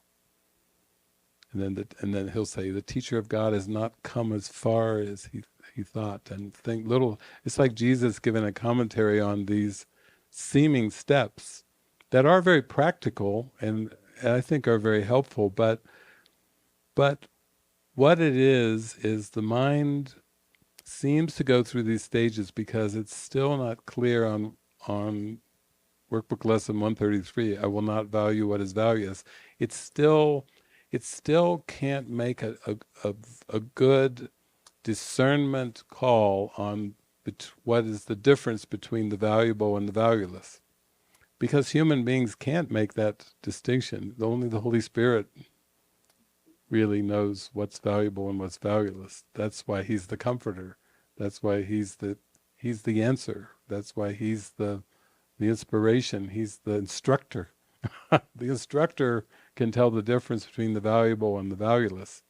And then he'll say, the teacher of God has not come as far as he thought. And think little, it's like Jesus giving a commentary on these seeming steps that are very practical and I think are very helpful, but what it is the mind seems to go through these stages because it's still not clear on workbook lesson 133, I will not value what is valueless. It's still it still can't make a good discernment call on what is the difference between the valuable and the valueless. Because human beings can't make that distinction. Only the Holy Spirit really knows what's valuable and what's valueless. That's why he's the comforter. That's why he's the answer. That's why he's the inspiration. He's the instructor. The instructor can tell the difference between the valuable and the valueless.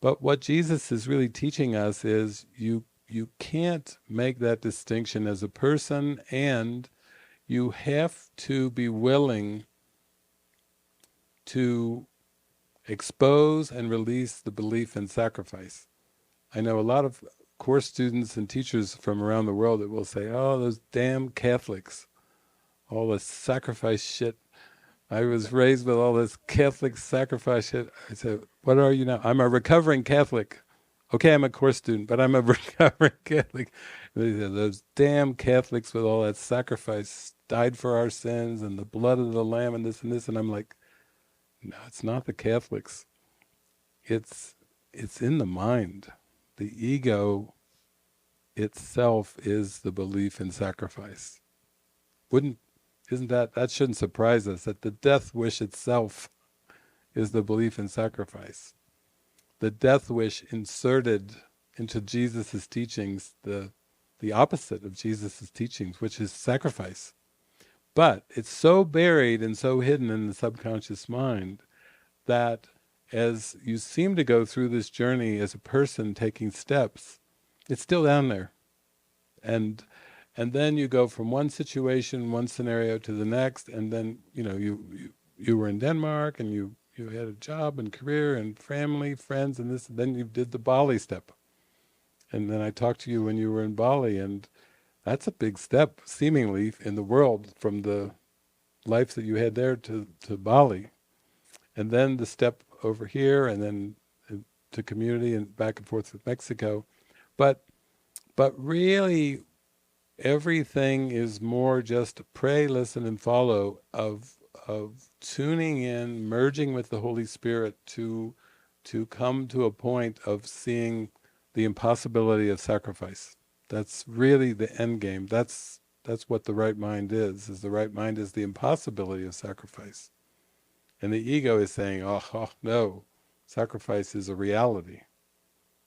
But what Jesus is really teaching us is you can't make that distinction as a person, and you have to be willing to expose and release the belief in sacrifice. I know a lot of course students and teachers from around the world that will say, oh, those damn Catholics, all the sacrifice shit. I was raised with all this Catholic sacrifice shit. I said, what are you now? I'm a recovering Catholic. Okay, I'm a course student, but I'm a recovering Catholic. They said, those damn Catholics with all that sacrifice died for our sins and the blood of the Lamb and this and this. And I'm like, no, it's not the Catholics. It's in the mind. The ego itself is the belief in sacrifice. Isn't that shouldn't surprise us, that the death wish itself is the belief in sacrifice. The death wish inserted into Jesus' teachings the opposite of Jesus' teachings, which is sacrifice. But it's so buried and so hidden in the subconscious mind that as you seem to go through this journey as a person taking steps, it's still down there. And then you go from one situation, one scenario to the next, and then you were in Denmark and you had a job and career and family, friends, and this. And then you did the Bali step, and then I talked to you when you were in Bali, and that's a big step, seemingly, in the world from the life that you had there to Bali, and then the step over here, and then to community and back and forth with Mexico, but really everything is more just pray, listen, and follow of tuning in, merging with the Holy Spirit to come to a point of seeing the impossibility of sacrifice. That's really the end game. That's what the right mind is the right mind is the impossibility of sacrifice. And the ego is saying, oh no, sacrifice is a reality.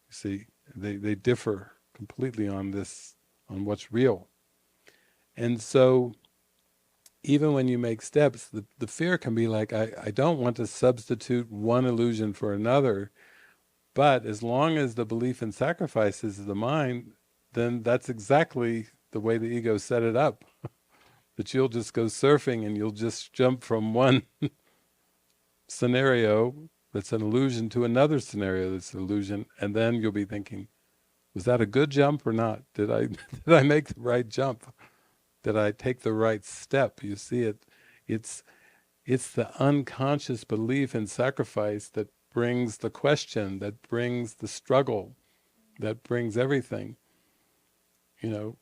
You see, they differ completely on this, on what's real. And so even when you make steps, the fear can be like, I don't want to substitute one illusion for another, but as long as the belief in sacrifice is the mind, then that's exactly the way the ego set it up. That you'll just go surfing and you'll just jump from one scenario that's an illusion to another scenario that's an illusion, and then you'll be thinking, was that a good jump or not? Did I did I make the right jump? Did I take the right step? You see it. It's the unconscious belief in sacrifice that brings the question, that brings the struggle, that brings everything. You know,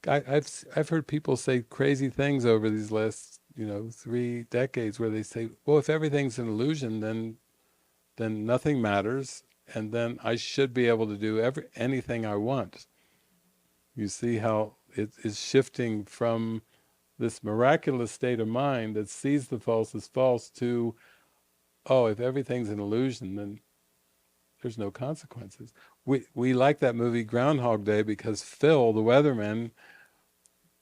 I've heard people say crazy things over these last 3 decades where they say, well, if everything's an illusion, then nothing matters, and then I should be able to do anything I want. You see how it is shifting from this miraculous state of mind that sees the false as false to, oh, if everything's an illusion, then there's no consequences. We like that movie Groundhog Day because Phil, the weatherman,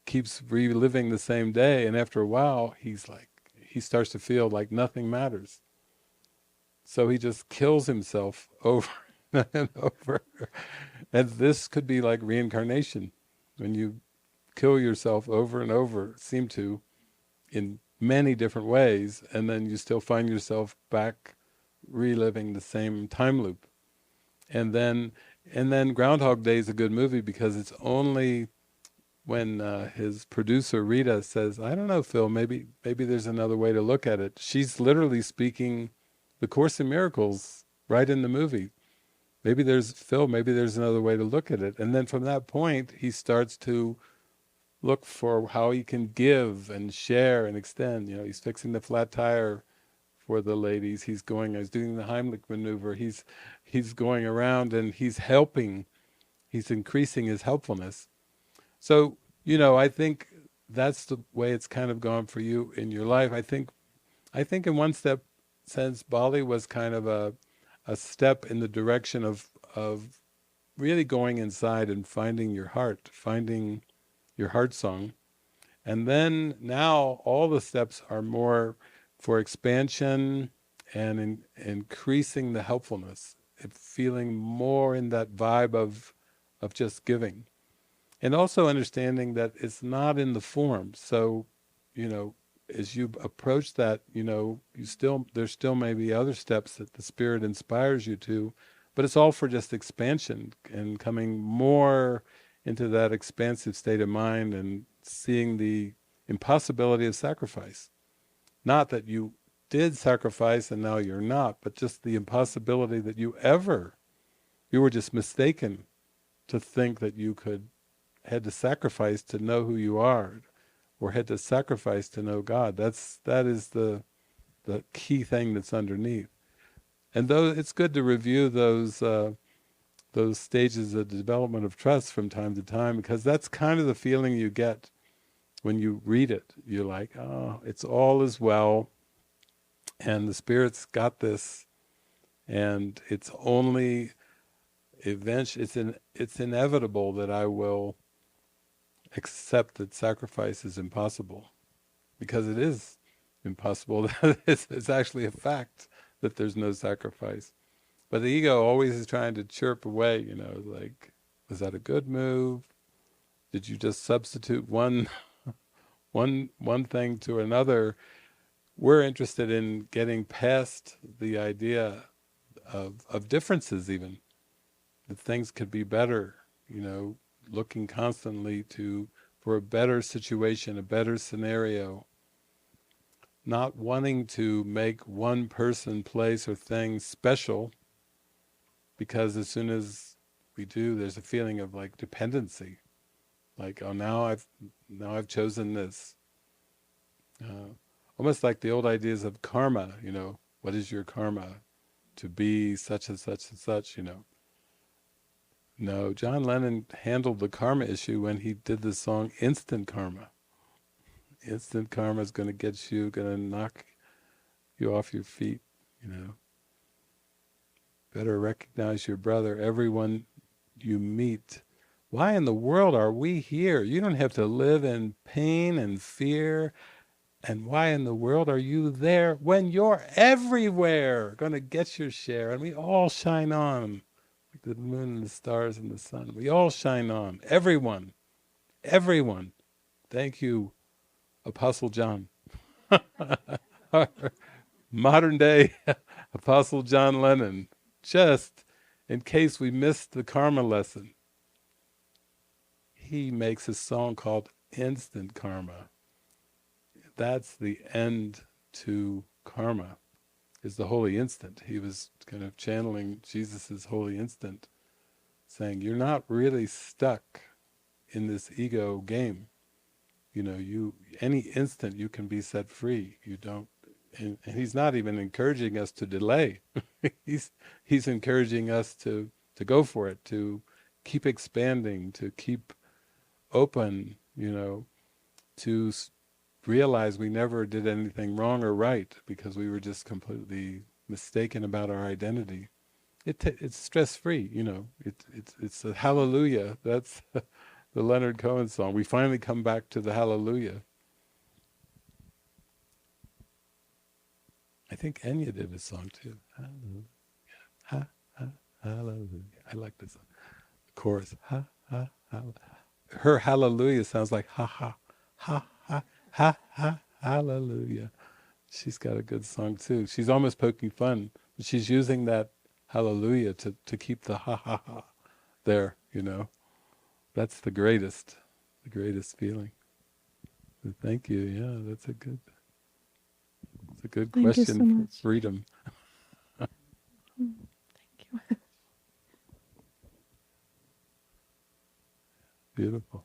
keeps reliving the same day, and after a while, he starts to feel like nothing matters. So he just kills himself over and over. And this could be like reincarnation, when you kill yourself over and over, seem to, in many different ways, and then you still find yourself back reliving the same time loop. And then Groundhog Day is a good movie because it's only when his producer Rita says, "I don't know, Phil, maybe there's another way to look at it." She's literally speaking the Course in Miracles right in the movie. Maybe there's another way to look at it. And then from that point, he starts to look for how he can give and share and extend. He's fixing the flat tire for the ladies. He's doing the Heimlich maneuver. He's going around and he's helping. He's increasing his helpfulness. So, I think that's the way it's kind of gone for you in your life. I think in one sense, Bali was kind of a step in the direction of really going inside and finding your heart, finding your heart song. And then now all the steps are more for expansion and increasing the helpfulness, feeling more in that vibe of just giving. And also understanding that it's not in the form. So, as you approach that, there's still maybe other steps that the Spirit inspires you to, but it's all for just expansion and coming more into that expansive state of mind and seeing the impossibility of sacrifice. Not that you did sacrifice and now you're not, but just the impossibility that you were just mistaken to think that you had to sacrifice to know who you are, or had to sacrifice to know God. That is the key thing that's underneath. And though it's good to review those stages of development of trust from time to time, because that's kind of the feeling you get when you read it. You're like, oh, it's all as well, and the Spirit's got this, and it's only it's inevitable that I will accept that sacrifice is impossible, because it is impossible. It's actually a fact that there's no sacrifice. But the ego always is trying to chirp away, like, was that a good move? Did you just substitute one thing to another? We're interested in getting past the idea of differences, even that things could be better, looking constantly for a better situation, a better scenario, not wanting to make one person, place, or thing special, because as soon as we do, there's a feeling of like dependency, like, oh, now I've chosen this. Almost like the old ideas of karma. What is your karma? To be such and such and such. No, John Lennon handled the karma issue when he did the song Instant Karma. Instant karma is going to get you, going to knock you off your feet, Better recognize your brother, everyone you meet. Why in the world are we here? You don't have to live in pain and fear. And why in the world are you there when you're everywhere? Going to get your share, and we all shine on. The moon and the stars and the sun. We all shine on. Everyone. Everyone. Thank you, Apostle John. Modern day Apostle John Lennon. Just in case we missed the karma lesson, he makes a song called Instant Karma. That's the end to karma, is the holy instant. He was kind of channeling Jesus's holy instant, saying, you're not really stuck in this ego game. Any instant you can be set free. You don't, and he's not even encouraging us to delay. he's encouraging us to go for it, to keep expanding, to keep open, to realize we never did anything wrong or right because we were just completely mistaken about our identity. It's stress free, it's a hallelujah. That's the Leonard Cohen song. We finally come back to the hallelujah. I think Enya did a song too. Hallelujah, ha, ha, hallelujah. I like this song. The chorus, ha, ha, ha. Her hallelujah sounds like ha, ha, ha, ha, ha, ha, hallelujah. She's got a good song too. She's almost poking fun, but she's using that hallelujah to keep the ha, ha, ha there, That's the greatest feeling. So thank you. Yeah, it's a good Thank you so question for much. freedom. Thank you. Beautiful.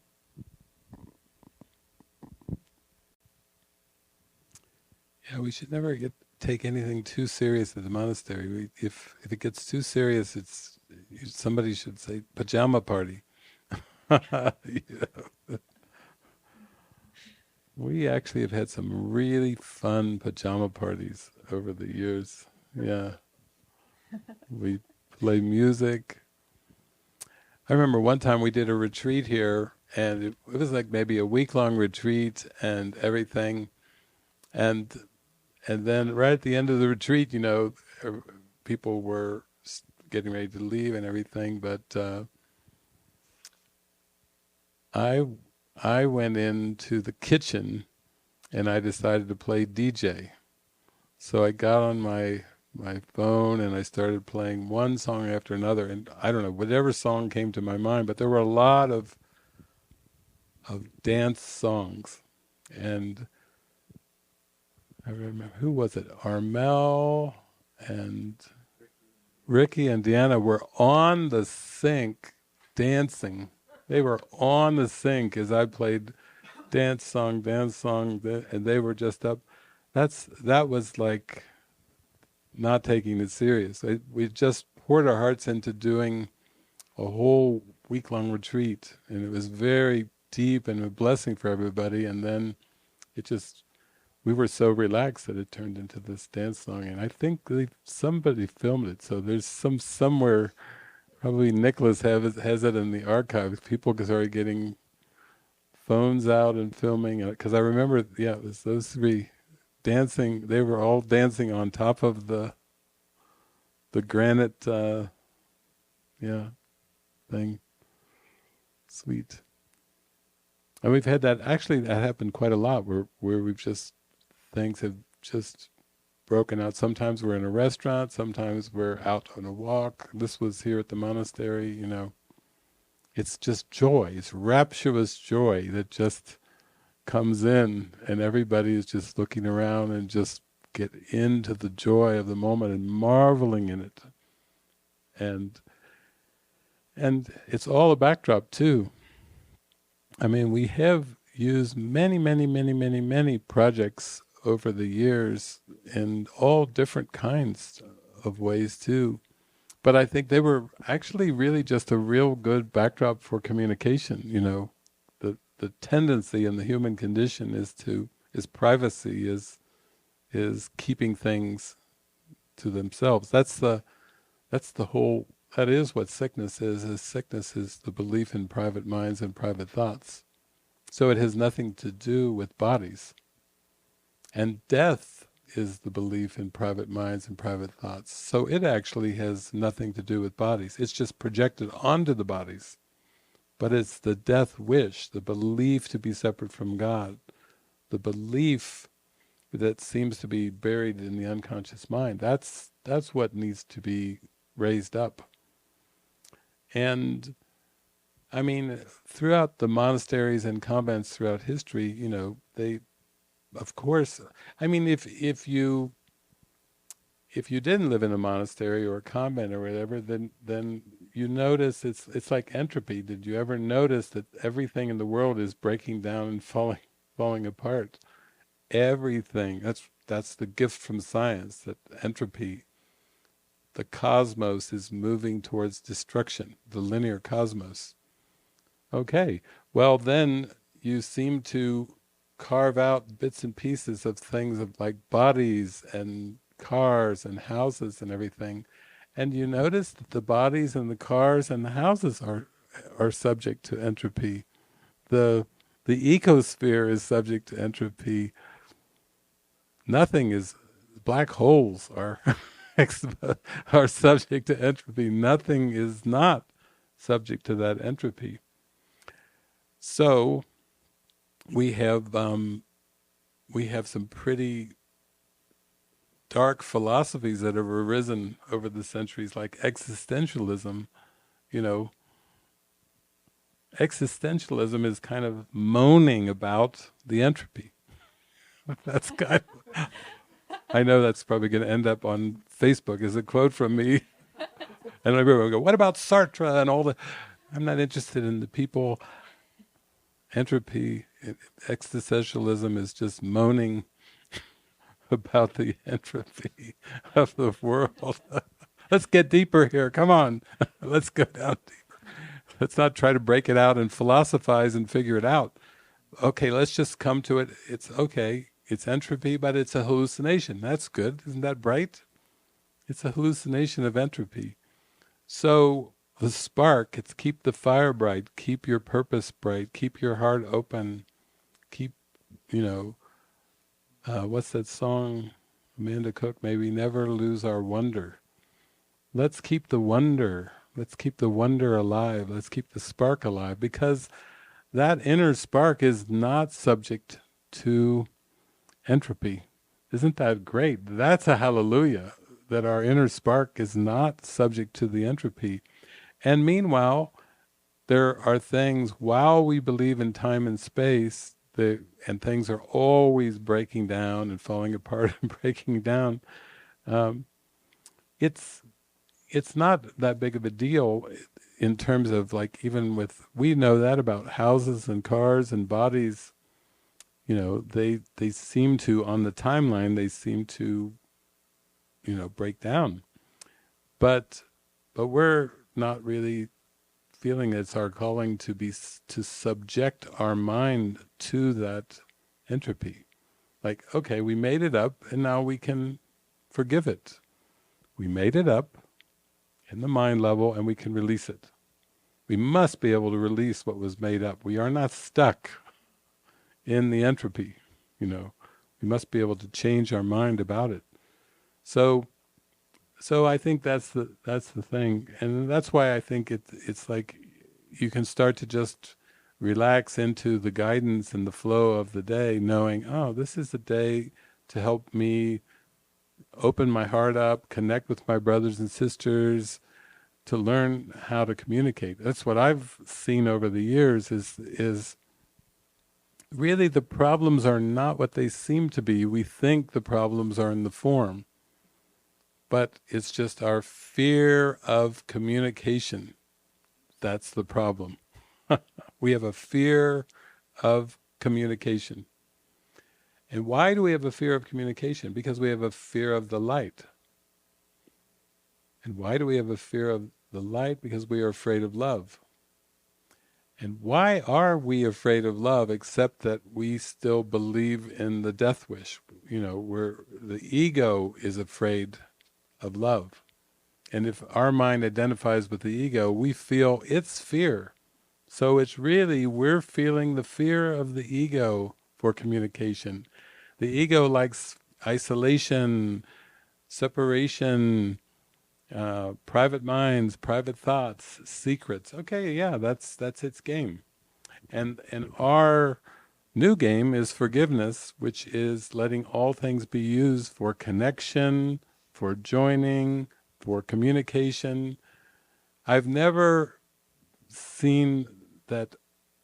Yeah, we should never take anything too serious at the monastery. If it gets too serious, somebody should say pajama party. We actually have had some really fun pajama parties over the years. Yeah, we play music. I remember one time we did a retreat here, and it was like maybe a week-long retreat and everything. And then right at the end of the retreat, people were getting ready to leave and everything, but I went into the kitchen and I decided to play DJ. So I got on my phone and I started playing one song after another, and I don't know, whatever song came to my mind, but there were a lot of dance songs. And I remember, who was it? Armel and Ricky and Deanna were on the sink dancing. They were on the sink as I played dance song, and they were just up. That was like not taking it serious. We just poured our hearts into doing a whole week-long retreat, and it was very deep and a blessing for everybody. And then we were so relaxed that it turned into this dance song. And I think somebody filmed it, so there's somewhere. Probably Nicholas has it in the archives. People started getting phones out and filming it, because I remember, yeah, it was those three dancing. They were all dancing on top of the granite, thing. Sweet. And we've had that. Actually, that happened quite a lot. Where things have just broken out. Sometimes we're in a restaurant. Sometimes we're out on a walk. This was here at the monastery. It's just joy. It's rapturous joy that just comes in, and everybody is just looking around and just get into the joy of the moment and marveling in it. And it's all a backdrop too. I mean, we have used many projects over the years in all different kinds of ways too. But I think they were actually really just a real good backdrop for communication. The tendency in the human condition is privacy, is keeping things to themselves. That is what sickness is. Sickness is the belief in private minds and private thoughts. So it has nothing to do with bodies. And death is the belief in private minds and private thoughts. So it actually has nothing to do with bodies. It's just projected onto the bodies. But it's the death wish, the belief to be separate from God, the belief that seems to be buried in the unconscious mind. That's what needs to be raised up. And I mean, throughout the monasteries and convents throughout history, they, of course, I mean, if you didn't live in a monastery or a convent or whatever, then you notice it's like entropy. Did you ever notice that everything in the world is breaking down and falling apart? Everything. That's the gift from science, that entropy, the cosmos is moving towards destruction, the linear cosmos. Okay, well then you seem to carve out bits and pieces of things of like bodies and cars and houses and everything. And you notice that the bodies and the cars and the houses are subject to entropy. The ecosphere is subject to entropy. Nothing is, black holes are are subject to entropy. Nothing is not subject to that entropy. So we have some pretty dark philosophies that have arisen over the centuries, like existentialism. You know, existentialism is kind of moaning about the entropy. That's kind of, I know that's probably going to end up on Facebook as a quote from me. And everyone will go, what about Sartre and all the... I'm not interested in the people. Entropy, existentialism is just moaning about the entropy of the world. Let's get deeper here. Come on. Let's go down deeper. Let's not try to break it out and philosophize and figure it out. Okay, let's just come to it. It's okay. It's entropy, but it's a hallucination. That's good. Isn't that bright? It's a hallucination of entropy. So the spark, it's keep the fire bright, keep your purpose bright, keep your heart open, keep, what's that song, Amanda Cook, maybe never lose our wonder. Let's keep the wonder. Let's keep the wonder alive. Let's keep the spark alive, because that inner spark is not subject to entropy. Isn't that great? That's a hallelujah, that our inner spark is not subject to the entropy. And meanwhile, there are things, while we believe in time and space, and things are always breaking down and falling apart and breaking down, it's not that big of a deal in terms of, like, even with, we know that about houses and cars and bodies, they seem to, on the timeline, they seem to, break down. But we're not really feeling it's our calling to subject our mind to that entropy. Like, okay, we made it up and now we can forgive it. We made it up in the mind level and we can release it. We must be able to release what was made up. We are not stuck in the entropy, We must be able to change our mind about it. So I think that's the thing, and that's why I think it's like you can start to just relax into the guidance and the flow of the day, knowing, oh, this is a day to help me open my heart up, connect with my brothers and sisters, to learn how to communicate. That's what I've seen over the years is really the problems are not what they seem to be. We think the problems are in the form, but it's just our fear of communication. That's the problem. We have a fear of communication. And why do we have a fear of communication? Because we have a fear of the light. And why do we have a fear of the light? Because we are afraid of love. And why are we afraid of love, except that we still believe in the death wish? The ego is afraid of love. And if our mind identifies with the ego, we feel its fear. So it's really, we're feeling the fear of the ego for communication. The ego likes isolation, separation, private minds, private thoughts, secrets. Okay, yeah, that's its game. And our new game is forgiveness, which is letting all things be used for connection, for joining, for communication. I've never seen that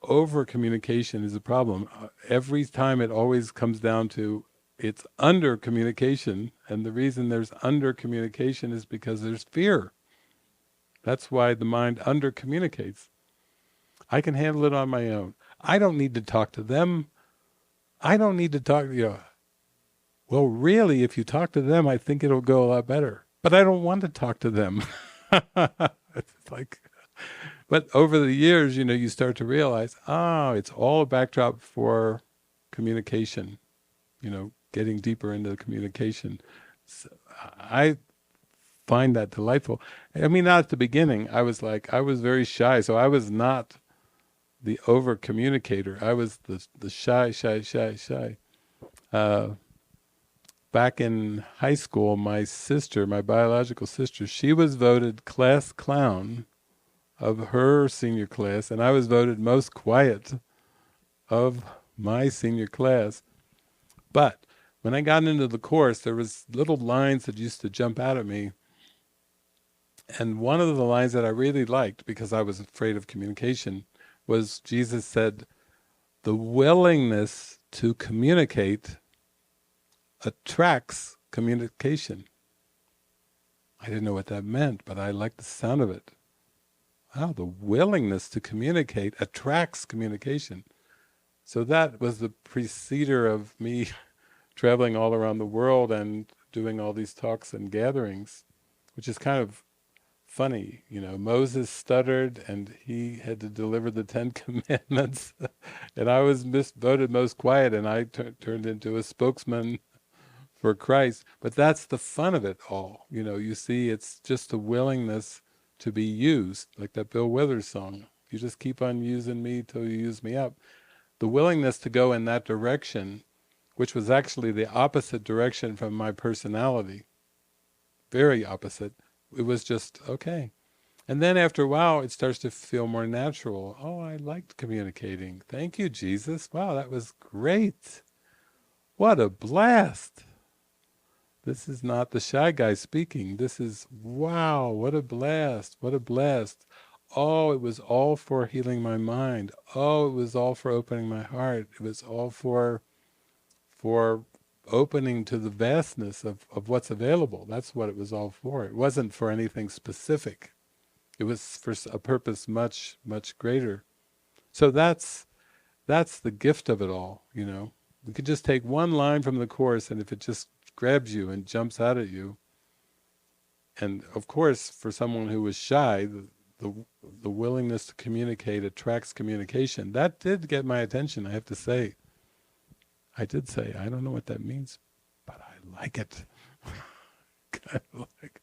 over-communication is a problem. Every time it always comes down to it's under-communication, and the reason there's under-communication is because there's fear. That's why the mind under-communicates. I can handle it on my own. I don't need to talk to them. I don't need to talk, well, really, if you talk to them, I think it'll go a lot better. But I don't want to talk to them. It's like, but over the years, you start to realize, it's all a backdrop for communication, getting deeper into the communication. So I find that delightful. I mean, not at the beginning. I was very shy, so I was not the over communicator. I was the shy. Uh, Back in high school, my sister, my biological sister, she was voted class clown of her senior class, and I was voted most quiet of my senior class. But when I got into the course, there was little lines that used to jump out at me. And one of the lines that I really liked, because I was afraid of communication, was Jesus said, the willingness to communicate attracts communication. I didn't know what that meant, but I liked the sound of it. Wow, the willingness to communicate attracts communication. So that was the preceder of me traveling all around the world and doing all these talks and gatherings, which is kind of funny. Moses stuttered and he had to deliver the 10 Commandments, and I was voted most quiet, and I turned into a spokesman for Christ. But that's the fun of it all. You see, it's just a willingness to be used, like that Bill Withers song. You just keep on using me till you use me up. The willingness to go in that direction, which was actually the opposite direction from my personality, very opposite. It was just, okay. And then after a while, it starts to feel more natural. Oh, I liked communicating. Thank you, Jesus. Wow, that was great. What a blast. This is not the shy guy speaking. This is, wow, what a blast, what a blast. Oh, it was all for healing my mind. Oh, it was all for opening my heart. It was all for opening to the vastness of what's available. That's what it was all for. It wasn't for anything specific. It was for a purpose much, much greater. So that's the gift of it all, We could just take one line from the Course, and if it just grabs you and jumps out at you, and of course, for someone who was shy, the willingness to communicate attracts communication. That did get my attention, I have to say. I did say, I don't know what that means, but I like it. Kind of like,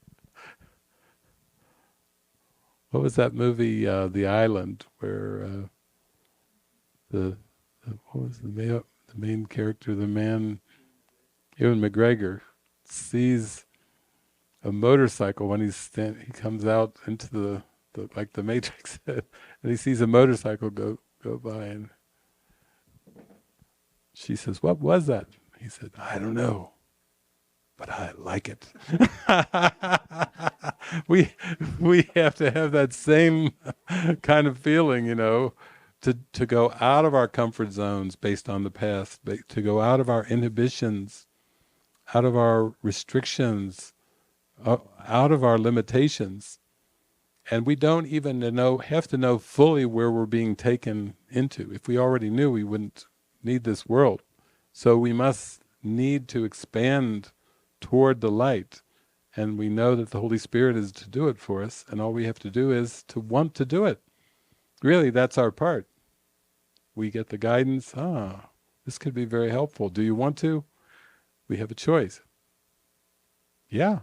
what was that movie, The Island, where what was the main character, the man, Ewan McGregor, sees a motorcycle when he comes out into the like the Matrix, and he sees a motorcycle go by, and she says, "What was that?" He said, "I don't know, but I like it." we have to have that same kind of feeling, to go out of our comfort zones based on the past, to go out of our inhibitions, out of our restrictions, out of our limitations. And we don't even have to know fully where we're being taken into. If we already knew, we wouldn't need this world. So we must need to expand toward the light. And we know that the Holy Spirit is to do it for us, and all we have to do is to want to do it. Really, that's our part. We get the guidance, this could be very helpful. Do you want to? We have a choice. Yeah.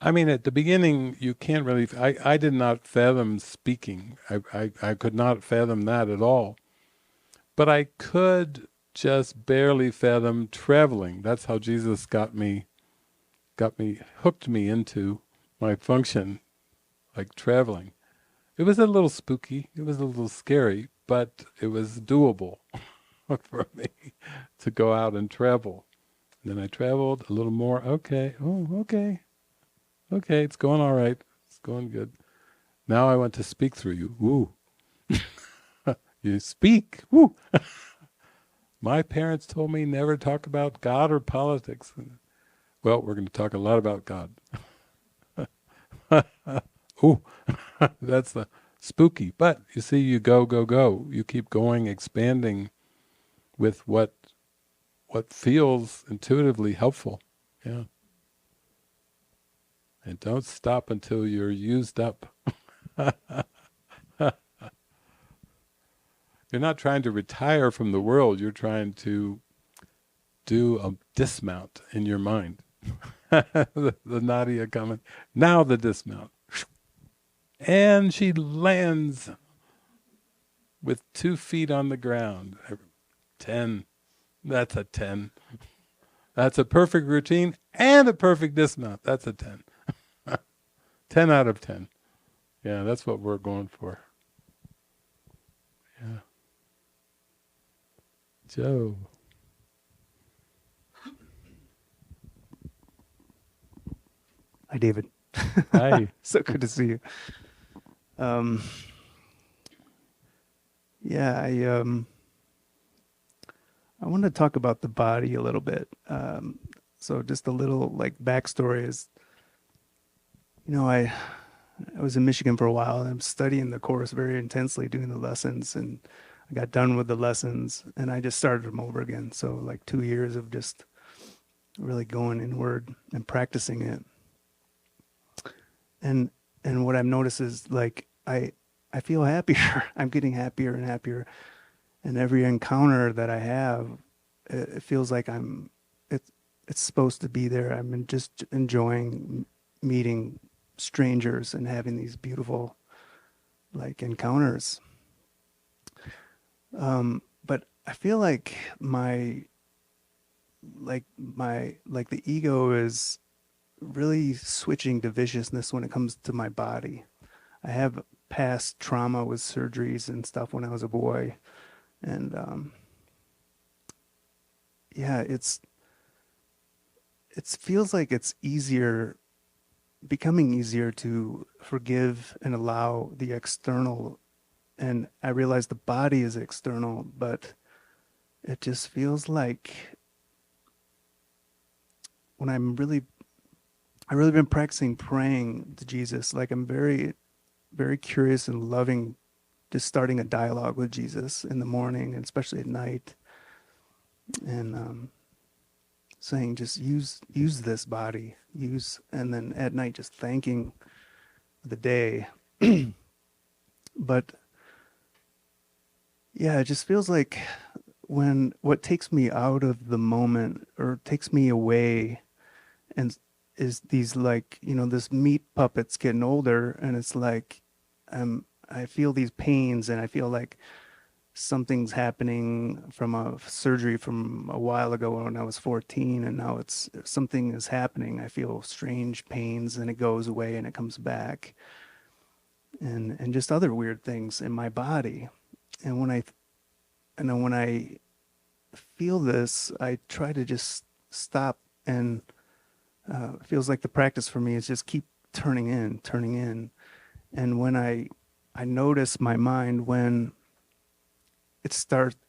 I mean, at the beginning, you can't really, I did not fathom speaking. I could not fathom that at all. But I could just barely fathom traveling. That's how Jesus hooked me into my function, like traveling. It was a little spooky, it was a little scary, but it was doable for me to go out and travel. And then I traveled a little more, okay, it's going all right, it's going good. Now I want to speak through you, woo. You speak, woo. My parents told me never talk about God or politics. Well, we're going to talk a lot about God. Ooh, that's the spooky. But you see, you go. You keep going, expanding with what feels intuitively helpful. Yeah. And don't stop until you're used up. You're not trying to retire from the world. You're trying to do a dismount in your mind. The Nadia coming. Now the dismount. And she lands with 2 feet on the ground. 10. That's a 10. That's a perfect routine and a perfect dismount. That's a 10. 10 out of 10. Yeah, that's what we're going for. Yeah. Joe. Hi, David. Hi. So good to see you. Yeah, I want to talk about the body a little bit. So just a little like backstory is, I was in Michigan for a while and I'm studying the course very intensely, doing the lessons, and I got done with the lessons and I just started them over again. So like 2 years of just really going inward and practicing it. And what I've noticed is like I feel happier. I'm getting happier and happier. And every encounter that I have, it feels like it's supposed to be there. I'm just enjoying meeting strangers and having these beautiful like encounters. But I feel like the ego is really switching to viciousness when it comes to my body. I have past trauma with surgeries and stuff when I was a boy. And yeah, it feels like it's becoming easier to forgive and allow the external. And I realize the body is external, but it just feels like when I really been practicing praying to Jesus. Like I'm very, very curious and loving just starting a dialogue with Jesus in the morning and especially at night. And saying just use this body, and then at night just thanking the day. But yeah, it just feels like what takes me out of the moment or takes me away and is these like, this meat puppet's getting older, and it's like I feel these pains and I feel like something's happening from a surgery from a while ago when I was 14, and now something is happening. I feel strange pains and it goes away and it comes back, and just other weird things in my body. And when I feel this, I try to just stop, and it feels like the practice for me is just keep turning in. And when I notice my mind when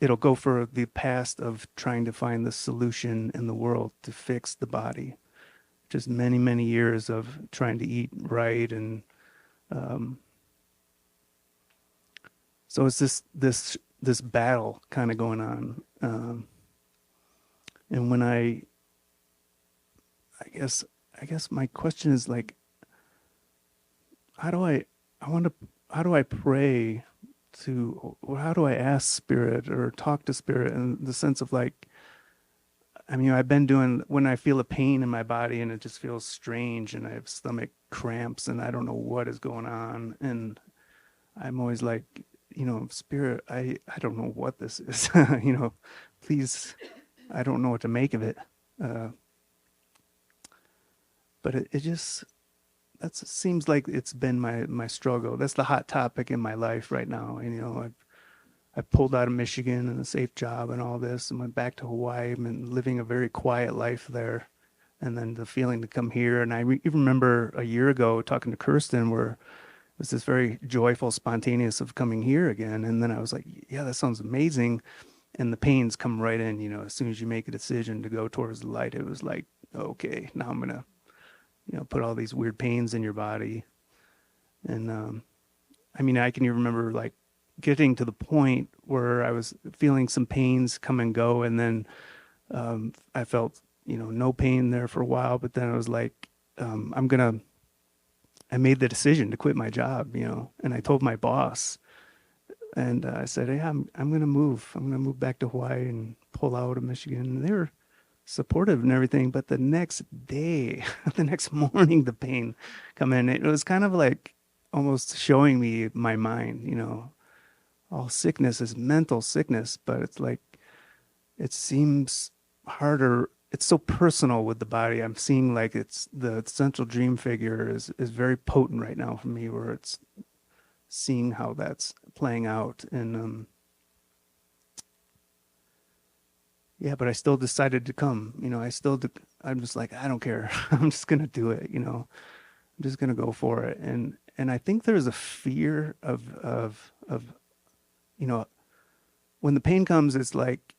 it'll go for the past of trying to find the solution in the world to fix the body. Just many, many years of trying to eat right. And so it's this battle kind of going on. And when I guess my question is like, how do I pray to, or how do I ask spirit or talk to spirit in the sense of like, I mean, I've been doing, when I feel a pain in my body and it just feels strange and I have stomach cramps and I don't know what is going on. And I'm always like, spirit, I don't know what this is, please, I don't know what to make of it. But it just, seems like it's been my struggle. That's the hot topic in my life right now. And, I pulled out of Michigan and a safe job and all this and went back to Hawaii and been living a very quiet life there. And then the feeling to come here. And I even remember a year ago talking to Kirsten where it was this very joyful, spontaneous of coming here again. And then I was like, yeah, that sounds amazing. And the pains come right in, as soon as you make a decision to go towards the light, it was like, okay, now I'm going to, put all these weird pains in your body. And, I mean, I can even remember like getting to the point where I was feeling some pains come and go. And then, I felt, no pain there for a while, but then I was like, I made the decision to quit my job, and I told my boss, And I said, "Hey, I'm going to move. I'm going to move back to Hawaii and pull out of Michigan." And they were supportive and everything. But the next day, the next morning, the pain come in. It was kind of like almost showing me my mind. All sickness is mental sickness, but it's like it seems harder. It's so personal with the body. I'm seeing like it's the central dream figure is very potent right now for me, where it's seeing how that's playing out. And yeah, but I still decided to come. I'm just like, I don't care. I'm just gonna do it. I'm just gonna go for it. And I think there's a fear of you know when the pain comes, it's like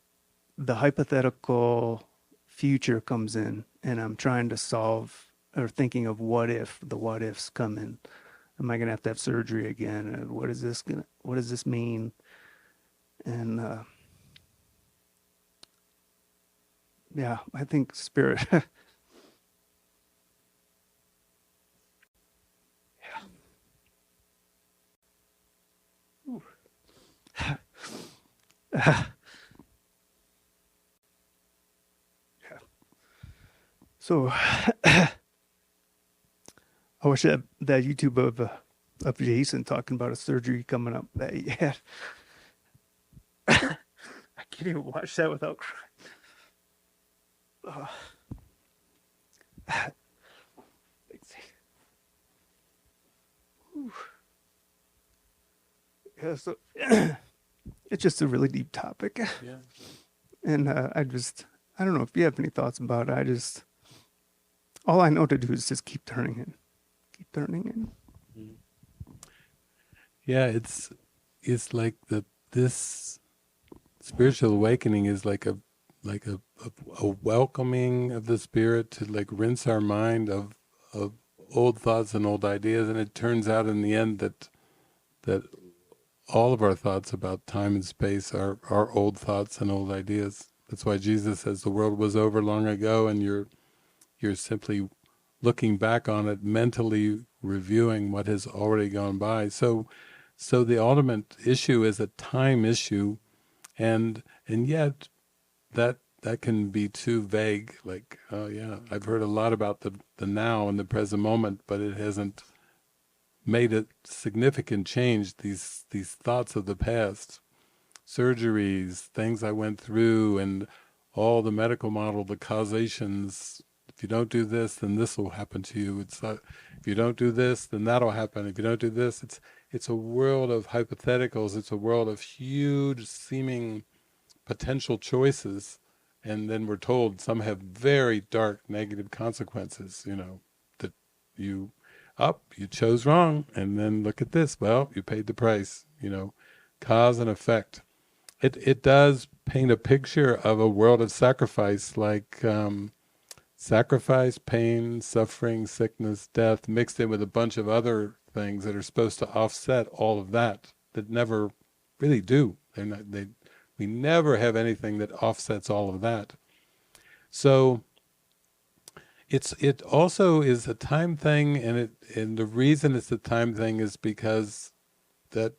the hypothetical future comes in, and I'm trying to solve or thinking of what if the what ifs come in. Am I gonna have to have surgery again? What does this mean? And yeah, I think spirit. Yeah. So I wish that YouTube of Jason talking about a surgery coming up that he had. I can't even watch that without crying. Yeah, so it's just a really deep topic. Yeah. And I don't know if you have any thoughts about it. All I know to do is just keep turning it. Keep turning it. Yeah, it's like this spiritual awakening is like a welcoming of the spirit to like rinse our mind of old thoughts and old ideas, and it turns out in the end that all of our thoughts about time and space are old thoughts and old ideas. That's why Jesus says the world was over long ago, and you're simply looking back on it, mentally reviewing what has already gone by. So the ultimate issue is a time issue, and yet that can be too vague. Like, oh yeah, I've heard a lot about the now and the present moment, but it hasn't made a significant change. These thoughts of the past, surgeries, things I went through, and all the medical model, the causations. If you don't do this, then this will happen to you. It's if you don't do this, then that'll happen. If you don't do this, it's a world of hypotheticals. It's a world of huge seeming potential choices, and then we're told some have very dark negative consequences. That you chose wrong, and then look at this. Well, you paid the price. Cause and effect. It does paint a picture of a world of sacrifice, like sacrifice, pain, suffering, sickness, death, mixed in with a bunch of other things that are supposed to offset all of that never really do. They're not. We never have anything that offsets all of that. So it also is a time thing, and the reason it's a time thing is because that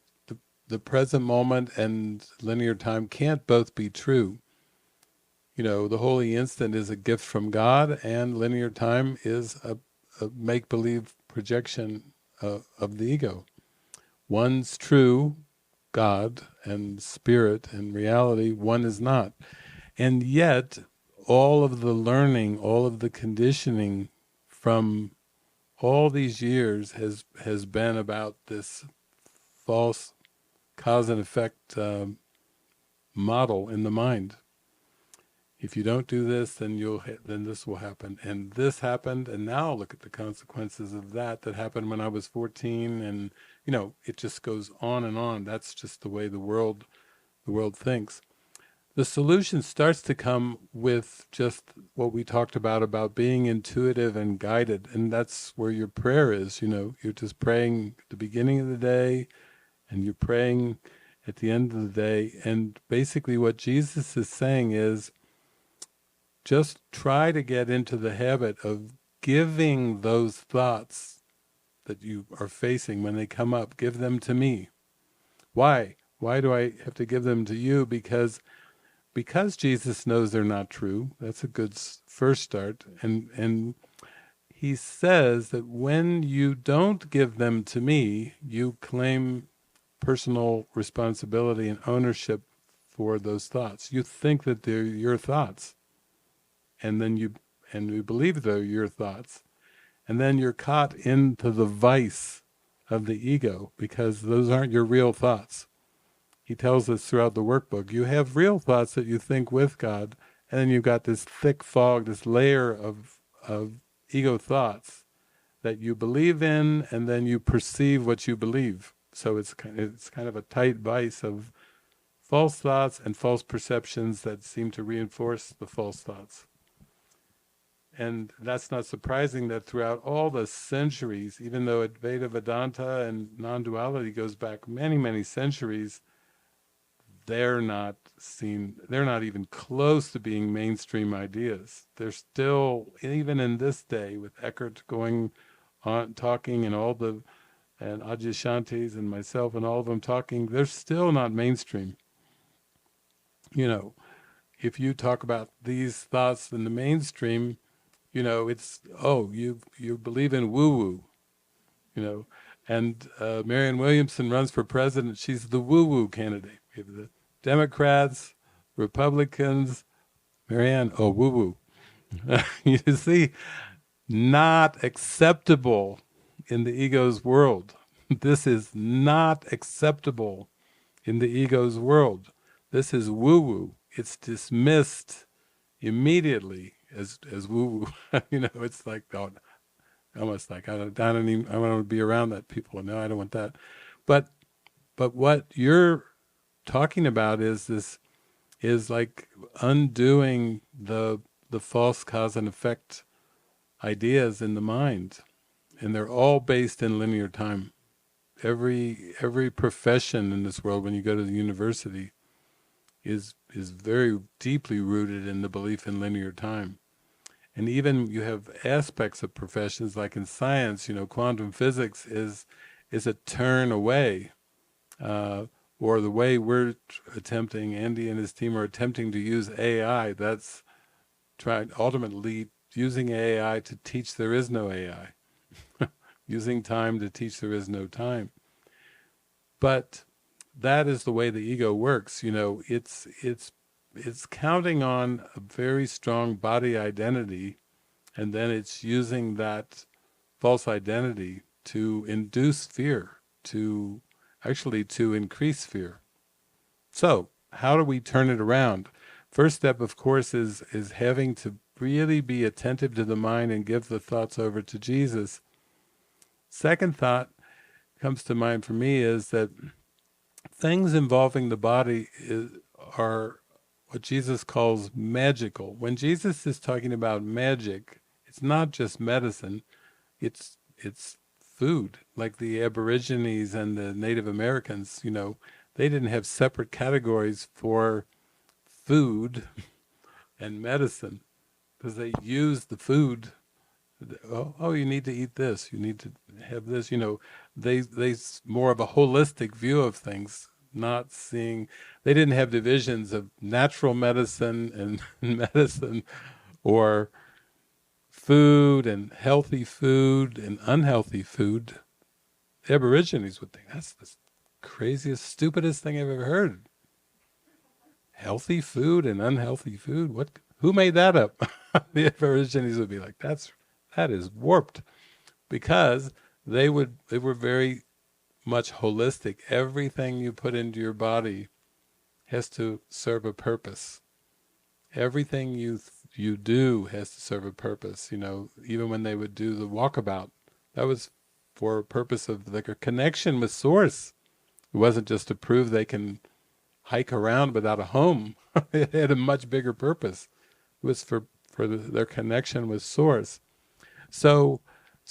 the present moment and linear time can't both be true. The holy instant is a gift from God, and linear time is a make-believe projection of the ego. One's true, God and spirit and reality, one is not. And yet, all of the learning, all of the conditioning from all these years has been about this false cause and effect model in the mind. If you don't do this, then then this will happen, and this happened, and now look at the consequences of that happened when I was 14, and it just goes on and on. That's just the way the world thinks. The solution starts to come with just what we talked about being intuitive and guided, and that's where your prayer is. You're just praying at the beginning of the day, and you're praying at the end of the day, and basically what Jesus is saying is, just try to get into the habit of giving those thoughts that you are facing when they come up, give them to me. Why? Why do I have to give them to you? Because Jesus knows they're not true. That's a good first start. And he says that when you don't give them to me, you claim personal responsibility and ownership for those thoughts. You think that they're your thoughts, and then you believe they're your thoughts, and then you're caught into the vice of the ego because those aren't your real thoughts. He tells us throughout the workbook, you have real thoughts that you think with God, and then you've got this thick fog, this layer of ego thoughts that you believe in, and then you perceive what you believe. So it's kind of a tight vice of false thoughts and false perceptions that seem to reinforce the false thoughts. And that's not surprising that throughout all the centuries, even though Advaita Vedanta and non-duality goes back many, many centuries, they're not even close to being mainstream ideas. They're still, even in this day, with Eckhart going on talking and Adyashantis and myself and all of them talking, they're still not mainstream. If you talk about these thoughts in the mainstream, it's, you believe in woo-woo, and Marianne Williamson runs for president. She's the woo-woo candidate. We have the Democrats, Republicans, Marianne, woo-woo. You see, not acceptable in the ego's world. This is not acceptable in the ego's world. This is woo-woo. It's dismissed immediately as woo-woo. It's like, almost like I don't want to be around that people. No, I don't want that. But what you're talking about is like undoing the false cause and effect ideas in the mind, and they're all based in linear time. Every profession in this world, when you go to the university, is very deeply rooted in the belief in linear time. And even you have aspects of professions, like in science, quantum physics is a turn away, or the way we're attempting, Andy and his team are attempting to use AI, that's ultimately using AI to teach there is no AI, using time to teach there is no time. But that is the way the ego works. It's counting on a very strong body identity, and then it's using that false identity to induce fear, to increase fear. So, how do we turn it around? First step, of course, is having to really be attentive to the mind and give the thoughts over to Jesus. Second thought comes to mind for me is that things involving the body are what Jesus calls magical. When Jesus is talking about magic, it's not just medicine, it's food. Like the Aborigines and the Native Americans, they didn't have separate categories for food and medicine, because they used the food. You need to eat this, you need to have this, they more of a holistic view of things, not seeing, they didn't have divisions of natural medicine and medicine, or food and healthy food and unhealthy food. The Aborigines would think, that's the craziest, stupidest thing I've ever heard. Healthy food and unhealthy food? What? Who made that up? The Aborigines would be like, that is warped, because they were very much holistic. Everything you put into your body has to serve a purpose. Everything you do has to serve a purpose. Even when they would do the walkabout, that was for a purpose of their connection with Source. It wasn't just to prove they can hike around without a home. It had a much bigger purpose. It was for their connection with Source. So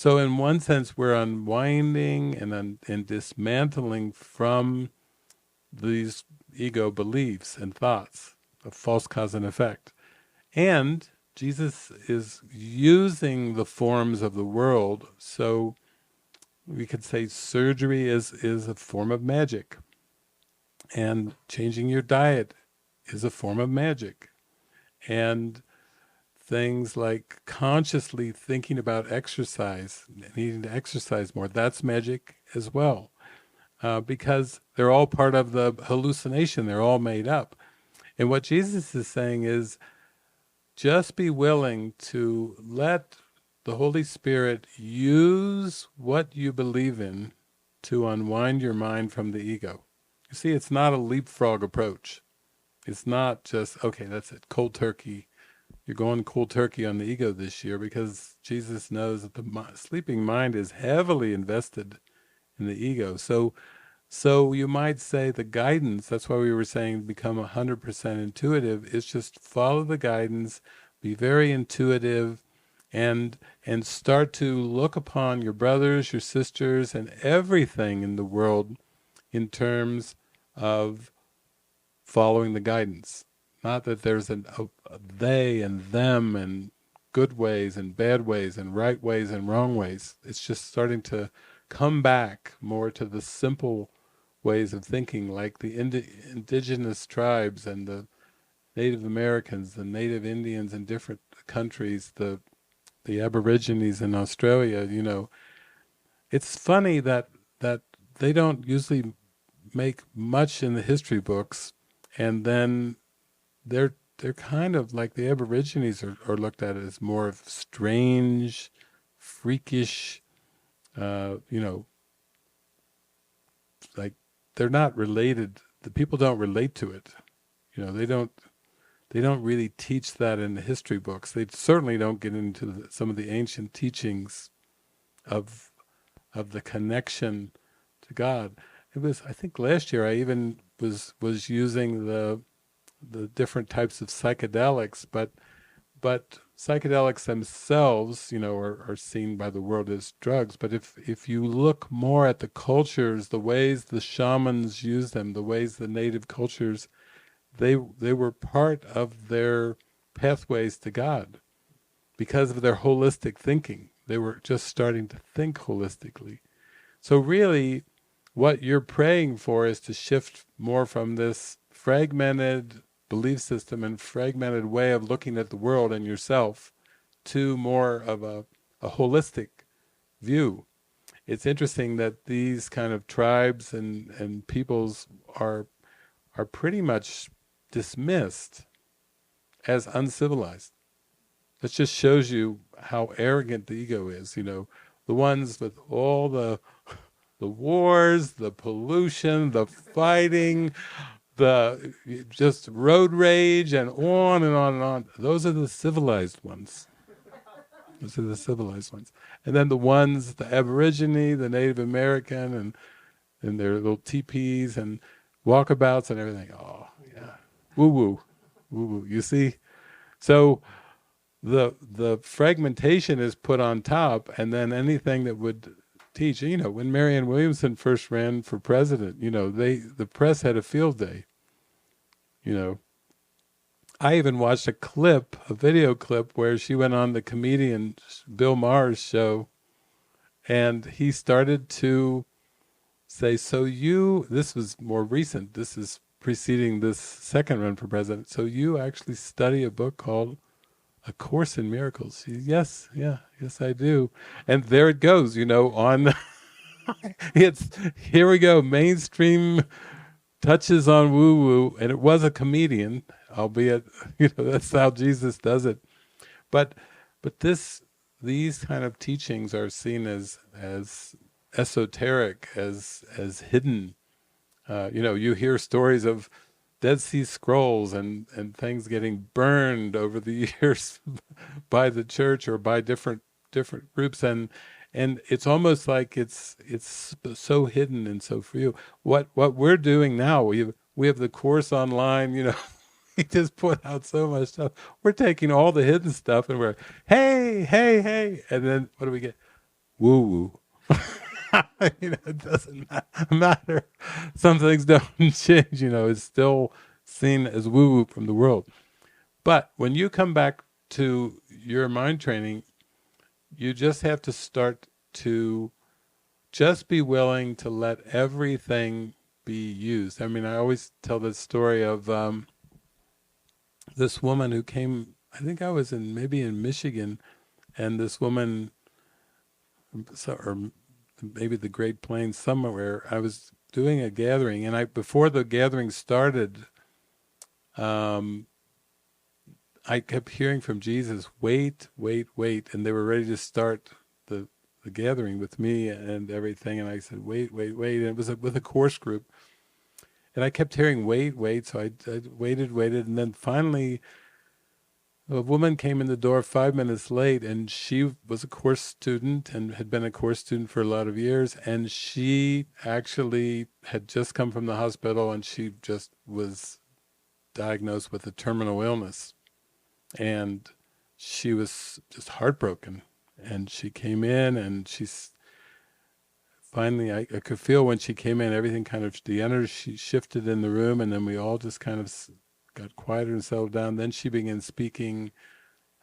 in one sense, we're unwinding and dismantling from these ego beliefs and thoughts of false cause and effect. And Jesus is using the forms of the world, so we could say surgery is a form of magic. And changing your diet is a form of magic. And things like consciously thinking about exercise, needing to exercise more, that's magic as well. Because they're all part of the hallucination, they're all made up. And what Jesus is saying is, just be willing to let the Holy Spirit use what you believe in to unwind your mind from the ego. You see, it's not a leapfrog approach. It's not just, okay, that's it, cold turkey. You're going cold turkey on the ego this year, because Jesus knows that the sleeping mind is heavily invested in the ego. So you might say the guidance, that's why we were saying become 100% intuitive, is just follow the guidance, be very intuitive, and start to look upon your brothers, your sisters, and everything in the world in terms of following the guidance. Not that there's a they and them and good ways and bad ways and right ways and wrong ways. It's just starting to come back more to the simple ways of thinking, like the indigenous tribes and the Native Americans, the Native Indians in different countries, the Aborigines in Australia. It's funny that they don't usually make much in the history books, and then they're kind of like the Aborigines are looked at as more of strange, freakish, like they're not related. The people don't relate to it. They don't really teach that in the history books. They certainly don't get into some of the ancient teachings of the connection to God. It was, I think last year I even was using the different types of psychedelics, but psychedelics themselves, are seen by the world as drugs. But if you look more at the cultures, the ways the shamans use them, the ways the native cultures, they were part of their pathways to God because of their holistic thinking. They were just starting to think holistically. So really, what you're praying for is to shift more from this fragmented belief system and fragmented way of looking at the world and yourself to more of a holistic view. It's interesting that these kind of tribes and peoples are pretty much dismissed as uncivilized. That just shows you how arrogant the ego is. The ones with all the wars, the pollution, the fighting, the just road rage, and on and on and on. Those are the civilized ones. Those are the civilized ones. And then the ones, the Aborigine, the Native American, and their little teepees and walkabouts and everything. Oh, yeah. Woo-woo. Woo-woo. You see? So the fragmentation is put on top, and then anything that would teach. When Marianne Williamson first ran for president, the press had a field day. I even watched a video clip where she went on the comedian Bill Maher's show, and he started to say, this was more recent, this is preceding this second run for president, so you actually study a book called A Course in Miracles? Yes, I do. And there it goes, on it's, here we go, mainstream touches on woo-woo, and it was a comedian, albeit, that's how Jesus does it. But these kind of teachings are seen as esoteric, as hidden. You hear stories of Dead Sea Scrolls and things getting burned over the years by the church or by different groups, and it's almost like it's so hidden and so for you. What we're doing now, we have the course online. We just put out so much stuff. We're taking all the hidden stuff and we're hey, and then what do we get? Woo woo. It doesn't matter. Some things don't change. It's still seen as woo woo from the world. But when you come back to your mind training, you just have to start to just be willing to let everything be used. I mean, I always tell this story of this woman who came, I think I was maybe in Michigan, and this woman, or maybe the Great Plains somewhere, I was doing a gathering, and before the gathering started, um, I kept hearing from Jesus, wait, wait, wait, and they were ready to start the gathering with me and everything, and I said, wait, wait, wait, and it was with a course group, and I kept hearing, wait, wait, so I waited, waited, and then finally a woman came in the door 5 minutes late, and she was a course student and had been a course student for a lot of years, and she actually had just come from the hospital, and she just was diagnosed with a terminal illness. And she was just heartbroken. And she came in, and finally, I could feel when she came in, everything kind of, the energy shifted in the room, and then we all just kind of got quieter and settled down. Then she began speaking.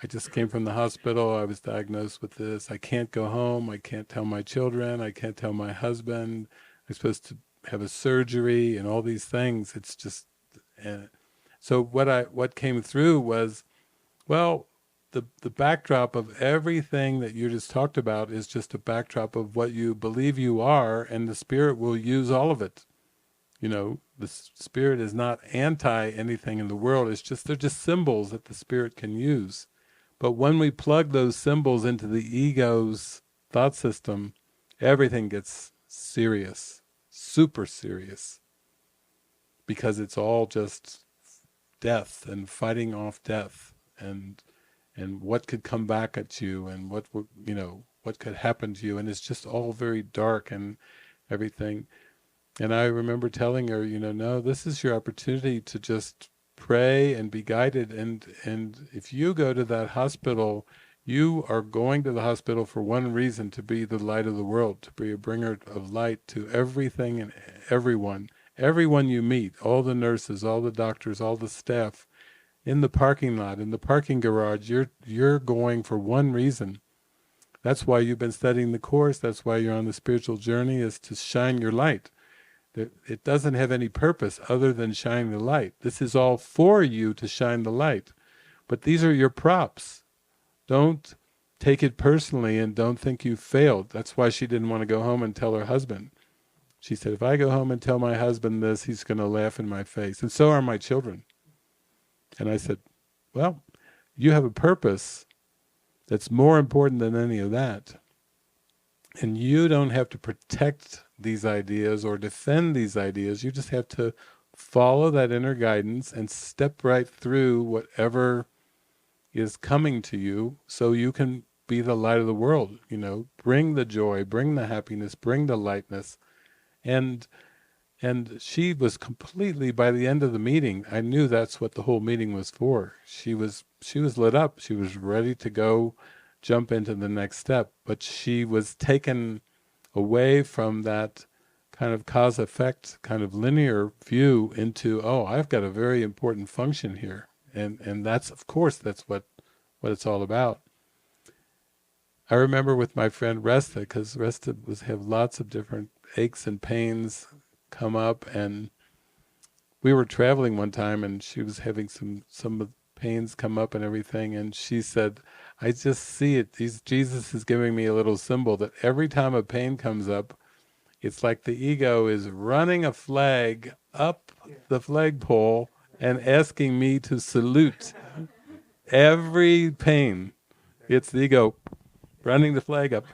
I just came from the hospital. I was diagnosed with this. I can't go home. I can't tell my children. I can't tell my husband. I'm supposed to have a surgery and all these things. It's just, so what came through was, well, the backdrop of everything that you just talked about is just a backdrop of what you believe you are, and the Spirit will use all of it. You know, the Spirit is not anti anything in the world. They're just symbols that the Spirit can use. But when we plug those symbols into the ego's thought system, everything gets serious, super serious, because it's all just death and fighting off death, and what could come back at you, and what could happen to you, and it's just all very dark and everything. And I remember telling her, no, this is your opportunity to just pray and be guided, and if you go to that hospital, you are going to the hospital for one reason: to be the light of the world, to be a bringer of light to everything and everyone you meet, all the nurses, all the doctors, all the staff, in the parking lot, in the parking garage. You're going for one reason. That's why you've been studying the Course. That's why you're on the spiritual journey, is to shine your light. It doesn't have any purpose other than shining the light. This is all for you to shine the light. But these are your props. Don't take it personally, and don't think you failed. That's why she didn't want to go home and tell her husband. She said, if I go home and tell my husband this, he's going to laugh in my face. And so are my children. And I said, well, you have a purpose that's more important than any of that. And you don't have to protect these ideas or defend these ideas. You just have to follow that inner guidance and step right through whatever is coming to you, so you can be the light of the world. Bring the joy, bring the happiness, bring the lightness. And she was completely, by the end of the meeting, I knew that's what the whole meeting was for. She was lit up. She was ready to go jump into the next step, but she was taken away from that kind of cause-effect, kind of linear view into, oh, I've got a very important function here. And that's, of course, that's what it's all about. I remember with my friend Resta, because Resta have lots of different aches and pains come up, and we were traveling one time, and she was having some of the pains come up and everything, and she said, I just see it. Jesus is giving me a little symbol that every time a pain comes up, it's like the ego is running a flag up the flagpole and asking me to salute every pain. It's the ego running the flag up.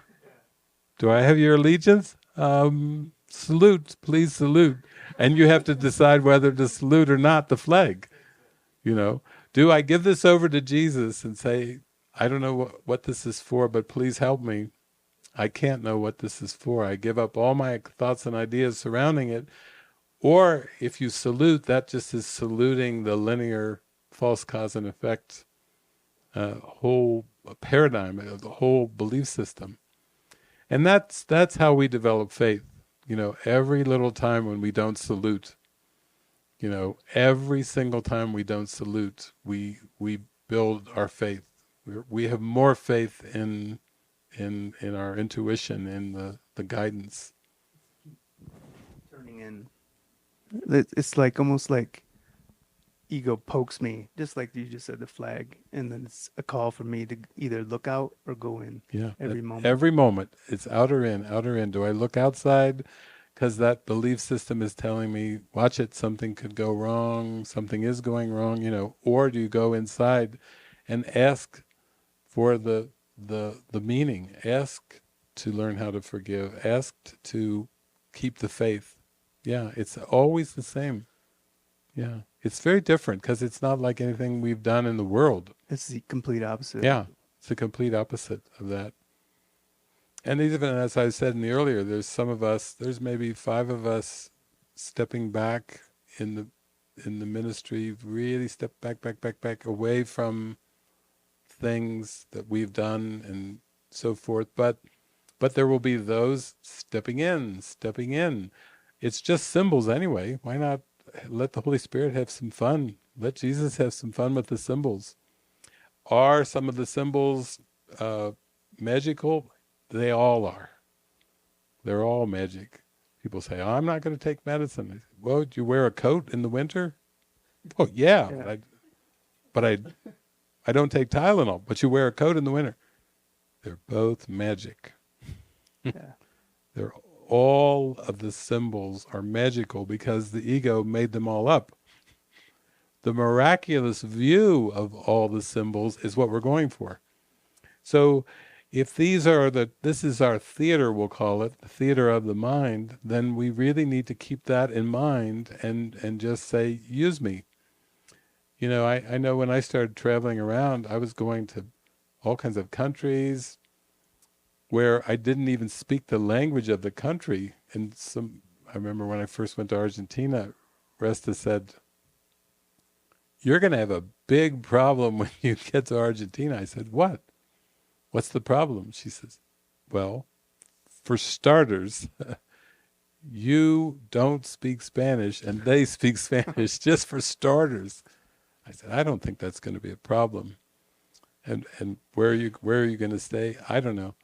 Do I have your allegiance? Salute, please salute. And you have to decide whether to salute or not the flag. Do I give this over to Jesus and say, I don't know what this is for, but please help me. I can't know what this is for. I give up all my thoughts and ideas surrounding it. Or if you salute, that just is saluting the linear false cause and effect whole paradigm, the whole belief system. And that's how we develop faith. Every little time when we don't salute, every single time we don't salute, we build our faith. We have more faith in our intuition, in the guidance. Turning in It's like almost like ego pokes me, just like you just said, the flag, and then it's a call for me to either look out or go in Yeah, every moment. every moment it's outer in, outer in. Do I look outside because that belief system is telling me, watch it, something could go wrong, something is going wrong, or do you go inside and ask for the meaning, ask to learn how to forgive, ask to keep the faith. Yeah, it's always the same. Yeah, it's very different because it's not like anything we've done in the world. It's the complete opposite. Yeah, it's the complete opposite of that. And even as I said in the earlier, there's maybe 5 of us stepping back in the ministry, really step back away from things that we've done and so forth. But there will be those stepping in, stepping in. It's just symbols anyway. Why not let the Holy Spirit have some fun? Let Jesus have some fun with the symbols. Are some of the symbols uh, magical? They all are. They're all magic. People say, "Oh, I'm not going to take medicine." I say, well, do you wear a coat in the winter? Oh, yeah, Yeah. but I don't take Tylenol. But you wear a coat in the winter. They're both magic. Yeah. They're all of the symbols are magical because the ego made them all up. The miraculous view of all the symbols is what we're going for. So if this is our theater, we'll call it, the theater of the mind, then we really need to keep that in mind and just say, use me. I know when I started traveling around, I was going to all kinds of countries where I didn't even speak the language of the country. I remember when I first went to Argentina, Resta said, "You're going to have a big problem when you get to Argentina." I said, "What? What's the problem?" She says, "Well, for starters, you don't speak Spanish and they speak Spanish, just for starters." I said, "I don't think that's going to be a problem. And where are you going to stay? I don't know.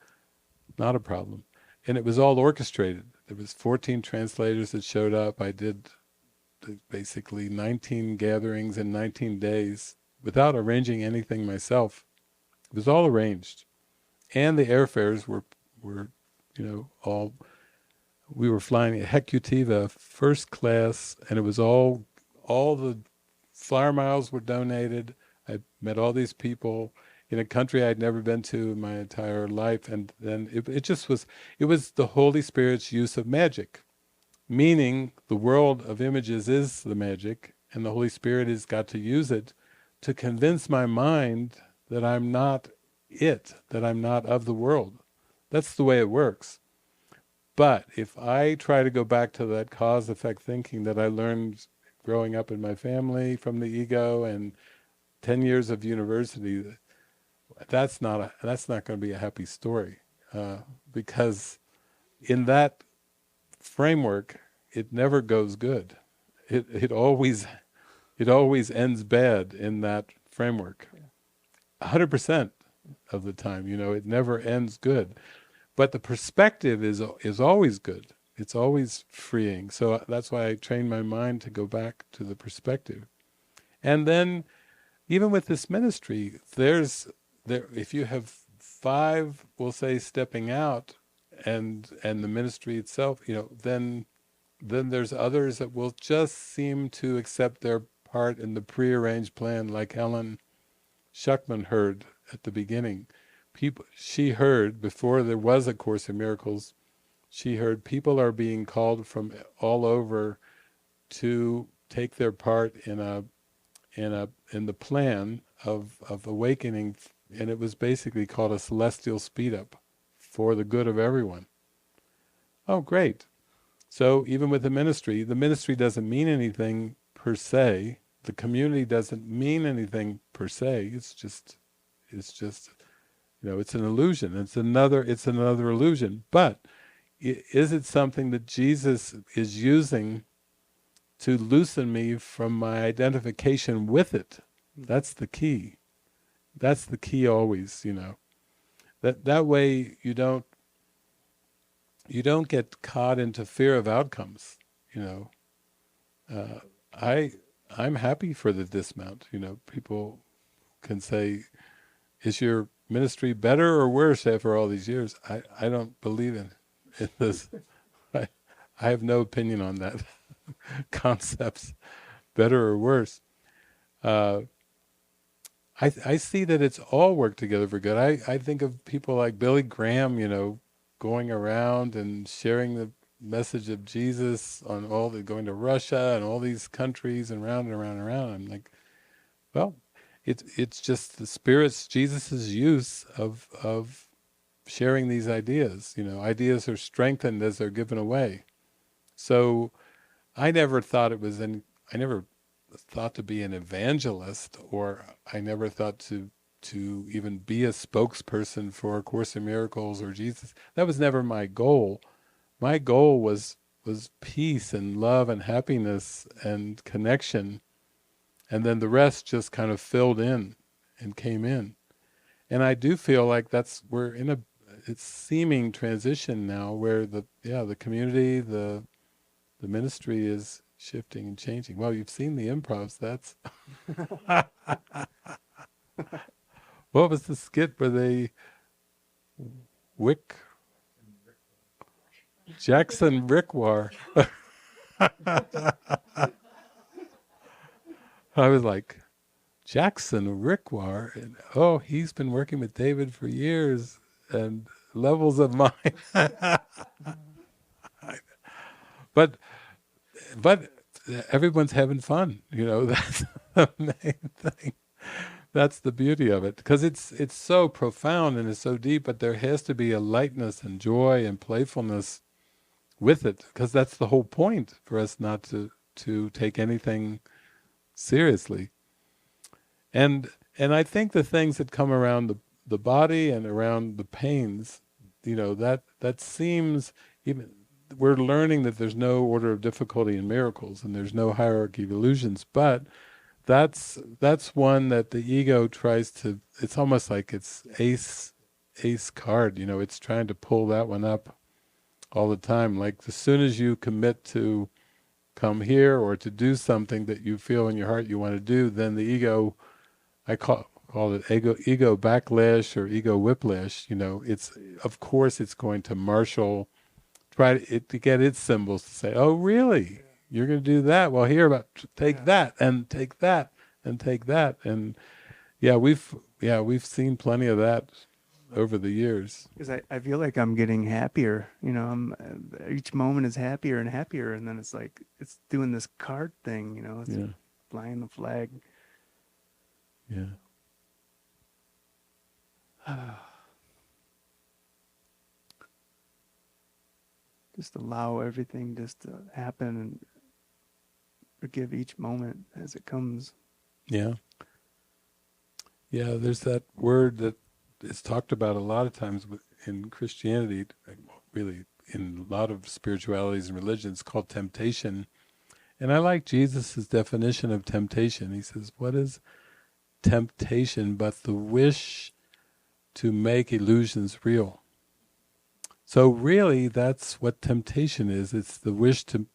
Not a problem." And it was all orchestrated. There was 14 translators that showed up. I did basically 19 gatherings in 19 days without arranging anything myself. It was all arranged. And the airfares were all, we were flying a Hecutiva first class, and it was all the flyer miles were donated. I met all these people in a country I'd never been to in my entire life, and then it was the Holy Spirit's use of magic, meaning the world of images is the magic, and the Holy Spirit has got to use it to convince my mind that I'm not that I'm not of the world. That's the way it works. But if I try to go back to that cause-effect thinking that I learned growing up in my family from the ego and 10 years of university, that's not going to be a happy story, because in that framework, it never goes good. It always ends bad in that framework. 100% of the time, it never ends good. But the perspective is always good. It's always freeing. So that's why I train my mind to go back to the perspective. And then, even with this ministry, if you have 5, we'll say, stepping out, and the ministry itself, then there's others that will just seem to accept their part in the prearranged plan, like Helen Schuckman heard at the beginning. She heard, before there was a Course in Miracles, she heard people are being called from all over to take their part in the plan of awakening, and it was basically called a celestial speed up for the good of everyone. Oh, great. So even with the ministry doesn't mean anything per se. The community doesn't mean anything per se. It's just it's an illusion. It's another illusion. But is it something that Jesus is using to loosen me from my identification with it? That's the key. That's the key always, That way you don't get caught into fear of outcomes, I'm happy for the dismount. People can say, is your ministry better or worse after all these years? I don't believe in this. I, I have no opinion on that. Concepts, better or worse. Uh, I see that it's all worked together for good. I think of people like Billy Graham, going around and sharing the message of Jesus on going to Russia and all these countries and round and around and around. I'm like, well, it's just the Spirit's, Jesus's use of sharing these ideas. Ideas are strengthened as they're given away. So I never thought I never thought to be an evangelist, or I never thought to even be a spokesperson for A Course in Miracles or Jesus. That was never my goal. My goal was peace and love and happiness and connection, and then the rest just kind of filled in and came in. And I do feel like we're in it's seeming transition now, where the community, the ministry is shifting and changing. Well, you've seen the improvs. That's what was the skit where they Jackson Rickwar? I was like, Jackson Rickwar, and he's been working with David for years, and levels of mind. But everyone's having fun. That's the main thing. That's the beauty of it, because it's so profound and it's so deep. But there has to be a lightness and joy and playfulness with it, because that's the whole point, for us not to take anything seriously. And I think the things that come around the body and around the pains, that seems, even we're learning that there's no order of difficulty in miracles and there's no hierarchy of illusions, but that's one that the ego tries to, it's almost like it's ace card, it's trying to pull that one up all the time. Like, as soon as you commit to come here or to do something that you feel in your heart you want to do, then the ego, I call it ego backlash or ego whiplash. It's, of course it's going to marshal, try to get its symbols to say, oh really, you're going to do that? Well, here, take that and take that and take that. And we've seen plenty of that over the years. Because I feel like I'm getting happier. Each moment is happier and happier, and then it's like it's doing this card thing. It's flying the flag. Yeah. Just allow everything just to happen and forgive each moment as it comes. Yeah. Yeah, there's that word that is talked about a lot of times in Christianity, really in a lot of spiritualities and religions, called temptation. And I like Jesus' definition of temptation. He says, what is temptation but the wish to make illusions real? So really, that's what temptation is. It's the wish to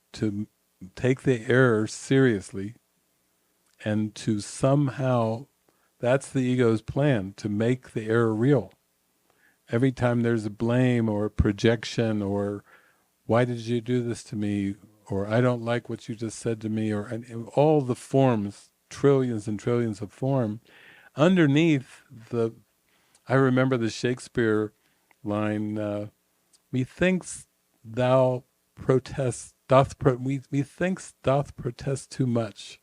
take the error seriously, and to somehow, that's the ego's plan, to make the error real. Every time there's a blame or a projection, or why did you do this to me, or I don't like what you just said to me, or and all the forms, trillions and trillions of form, underneath I remember the Shakespeare line, methinks thou methinks doth protest too much.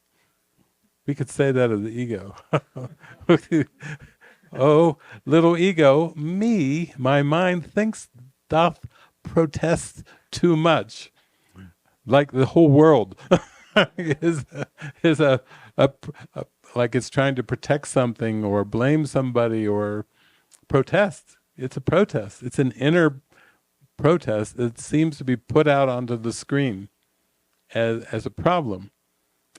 We could say that of the ego. Oh, little ego, my mind thinks doth protest too much. Like the whole world is like it's trying to protect something or blame somebody or protest. It's a protest. It's an inner protest that seems to be put out onto the screen as a problem.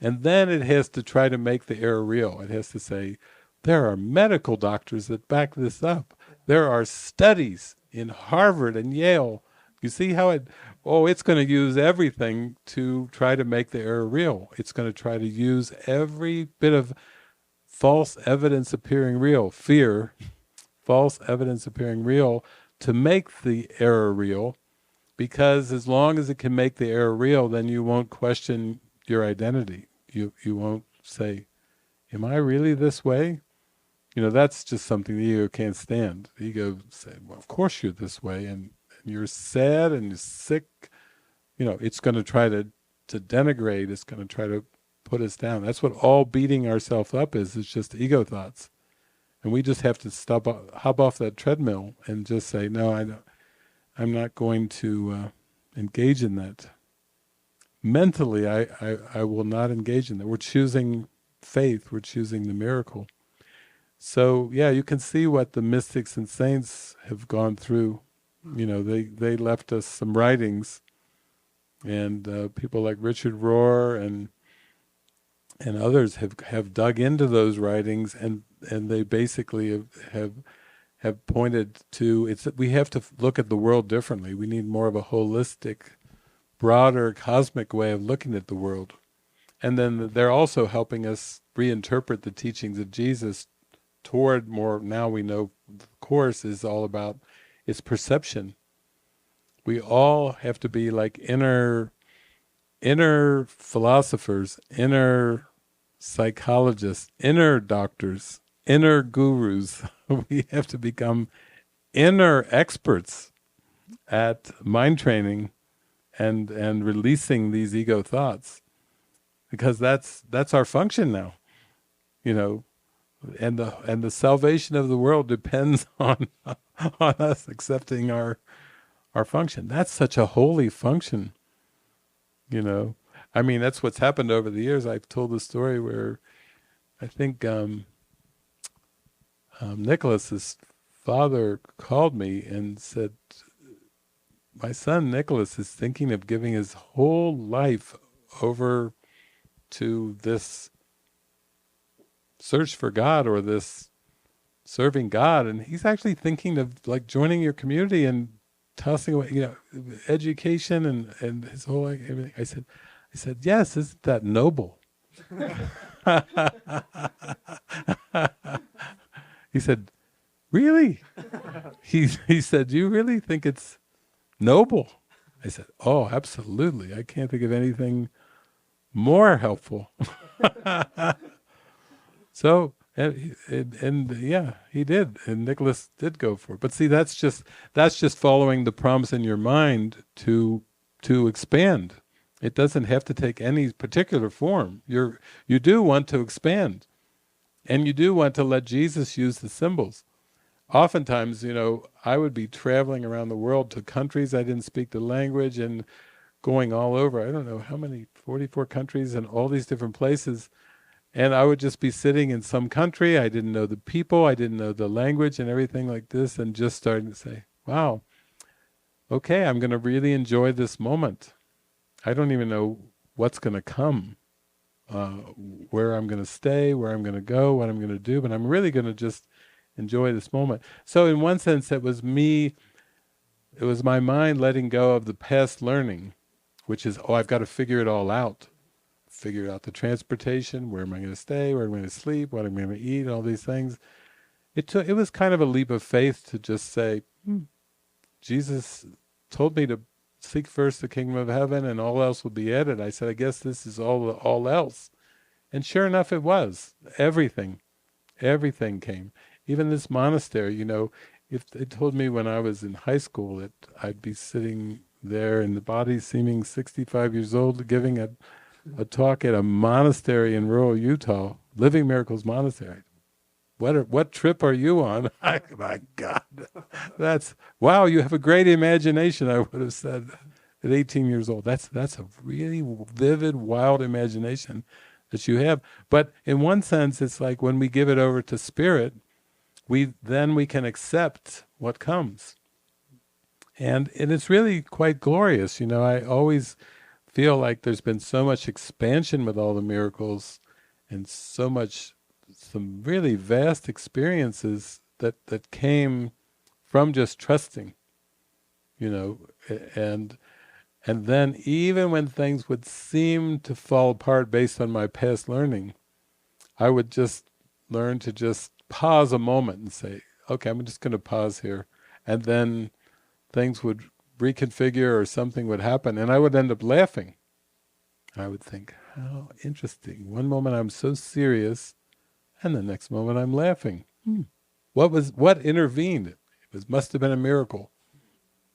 And then it has to try to make the error real. It has to say, there are medical doctors that back this up. There are studies in Harvard and Yale, You see how it's going to use everything to try to make the error real. It's going to try to use every bit of false evidence appearing real, fear, false evidence appearing real, to make the error real, because as long as it can make the error real, then you won't question your identity. You won't say, am I really this way? That's just something the ego can't stand. The ego said, well, of course you're this way, and you're sad and you're sick. It's going to try to denigrate. It's going to try to put us down. That's what all beating ourselves up is. It's just ego thoughts. And we just have to hop off that treadmill and just say, no, I'm not going to engage in that. Mentally, I will not engage in that. We're choosing faith. We're choosing the miracle. So, yeah, you can see what the mystics and saints have gone through. They left us some writings, and people like Richard Rohr and others have dug into those writings, and they basically have pointed to it's that we have to look at the world differently. We need more of a holistic, broader, cosmic way of looking at the world. And then they're also helping us reinterpret the teachings of Jesus toward more, now we know the Course is all about its perception. We all have to be like inner philosophers, inner psychologists, inner doctors, inner gurus. We have to become inner experts at mind training and releasing these ego thoughts, because that's our function now, and the salvation of the world depends on us accepting our function. That's such a holy function, I mean, that's what's happened over the years. I've told the story where I think Nicholas's father called me and said, my son Nicholas is thinking of giving his whole life over to this search for God, or this serving God, and he's actually thinking of like joining your community and tossing away, education and his whole everything. I said, yes, isn't that noble? He said, really? He said, you really think it's noble? I said, oh, absolutely. I can't think of anything more helpful. So, and yeah, he did, and Nicholas did go for it. But see, that's just following the prompts in your mind to expand. It doesn't have to take any particular form. You do want to expand, and you do want to let Jesus use the symbols. Oftentimes, I would be traveling around the world to countries I didn't speak the language, and going all over, I don't know how many, 44 countries and all these different places. And I would just be sitting in some country, I didn't know the people, I didn't know the language and everything like this, and just starting to say, wow, okay, I'm going to really enjoy this moment. I don't even know what's going to come, where I'm going to stay, where I'm going to go, what I'm going to do, but I'm really going to just enjoy this moment. So in one sense, it was my mind letting go of the past learning, which is, I've got to figure it all out. Figure out the transportation, where am I going to stay, where am I going to sleep, what I'm going to eat, all these things. It was kind of a leap of faith to just say, Jesus told me to seek first the kingdom of heaven and all else will be added. I said, I guess this is all else. And sure enough, it was. Everything came. Even this monastery, if they told me when I was in high school that I'd be sitting there in the body seeming 65 years old giving a talk at a monastery in rural Utah, Living Miracles Monastery. What trip are you on? My God, wow! You have a great imagination. I would have said at 18 years old. That's a really vivid, wild imagination that you have. But in one sense, it's like when we give it over to Spirit, we can accept what comes, and it's really quite glorious. I always feel like there's been so much expansion with all the miracles, and some really vast experiences that came from just trusting. and then even when things would seem to fall apart based on my past learning, I would just learn to just pause a moment and say, okay, I'm just going to pause here. And then things would reconfigure or something would happen, and I would end up laughing. I would think, how interesting. One moment I'm so serious, and the next moment I'm laughing. What intervened? It must have been a miracle,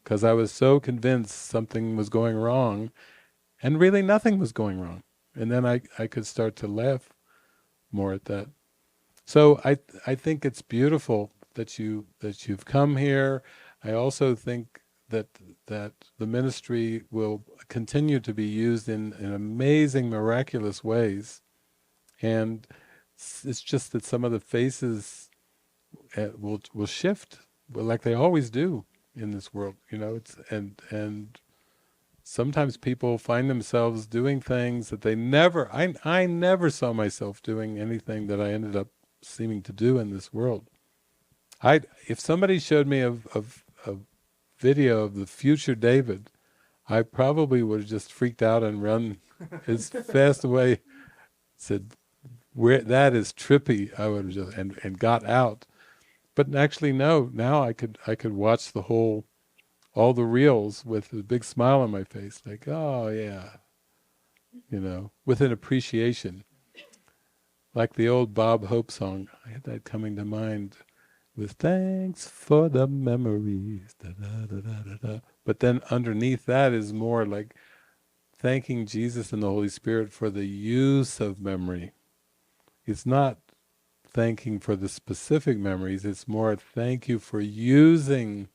because I was so convinced something was going wrong, and really nothing was going wrong. And then I could start to laugh more at that. So I think it's beautiful that you've come here. I also think that the ministry will continue to be used in amazing, miraculous ways, and it's just that some of the faces will shift, like they always do in this world. It's and sometimes people find themselves doing things that they never. I never saw myself doing anything that I ended up seeming to do in this world. If somebody showed me a video of the future David, I probably would have just freaked out and run as fast away. Said, "Where that is trippy," I would have just and got out. But actually, no. Now I could watch all the reels with a big smile on my face, like, oh yeah, with an appreciation, like the old Bob Hope song. I had that coming to mind. With thanks for the memories, da, da, da, da, da, da. But then underneath that is more like thanking Jesus and the Holy Spirit for the use of memory. It's not thanking for the specific memories, it's more thank you for using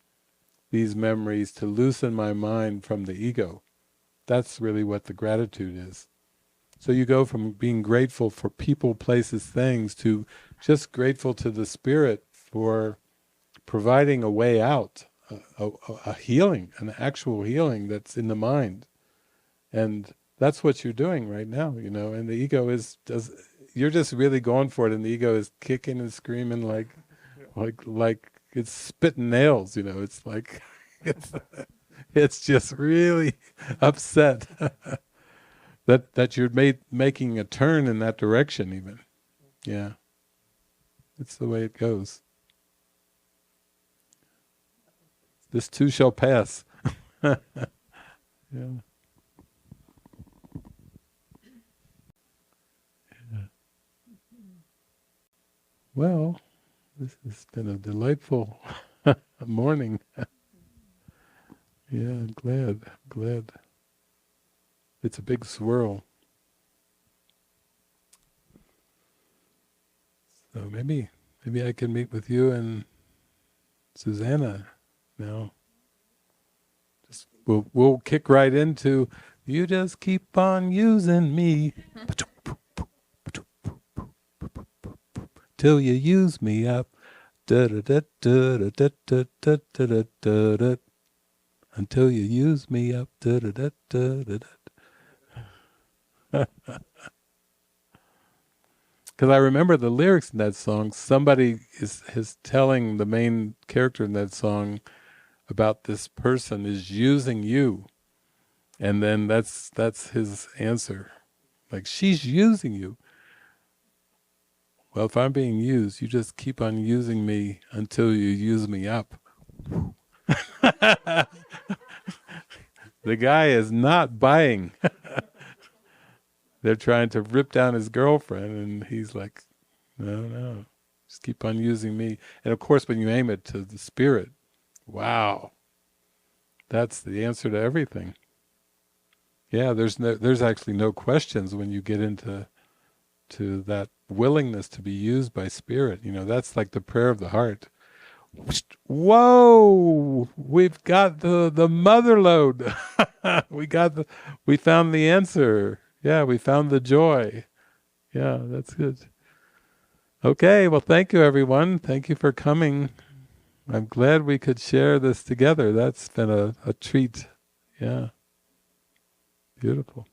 these memories to loosen my mind from the ego. That's really what the gratitude is. So you go from being grateful for people, places, things, to just grateful to the Spirit for providing a way out, a healing, an actual healing that's in the mind. And that's what you're doing right now, and the ego you're just really going for it, and the ego is kicking and screaming like it's spitting nails, it's like, it's just really upset that you're making a turn in that direction even. Yeah. It's the way it goes. This too shall pass. Yeah. Yeah. Well, this has been a delightful morning. Yeah, glad. It's a big swirl. So maybe I can meet with you and Susanna now. Just we'll kick right into, you just keep on using me till you use me up, until you use me up, Because I remember the lyrics in that song. Somebody is telling the main character in that song about this person is using you, and then that's his answer, like, she's using you. Well, if I'm being used, you just keep on using me until you use me up. The guy is not buying. They're trying to rip down his girlfriend, and he's like, no, just keep on using me. And of course, when you aim it to the Spirit, wow, that's the answer to everything. Yeah, there's actually no questions when you get into that willingness to be used by Spirit. That's like the prayer of the heart. Whoa, we've got the mother load. we found the answer. Yeah, we found the joy. Yeah, that's good. Okay, well, thank you, everyone. Thank you for coming. I'm glad we could share this together. That's been a treat. Yeah, beautiful.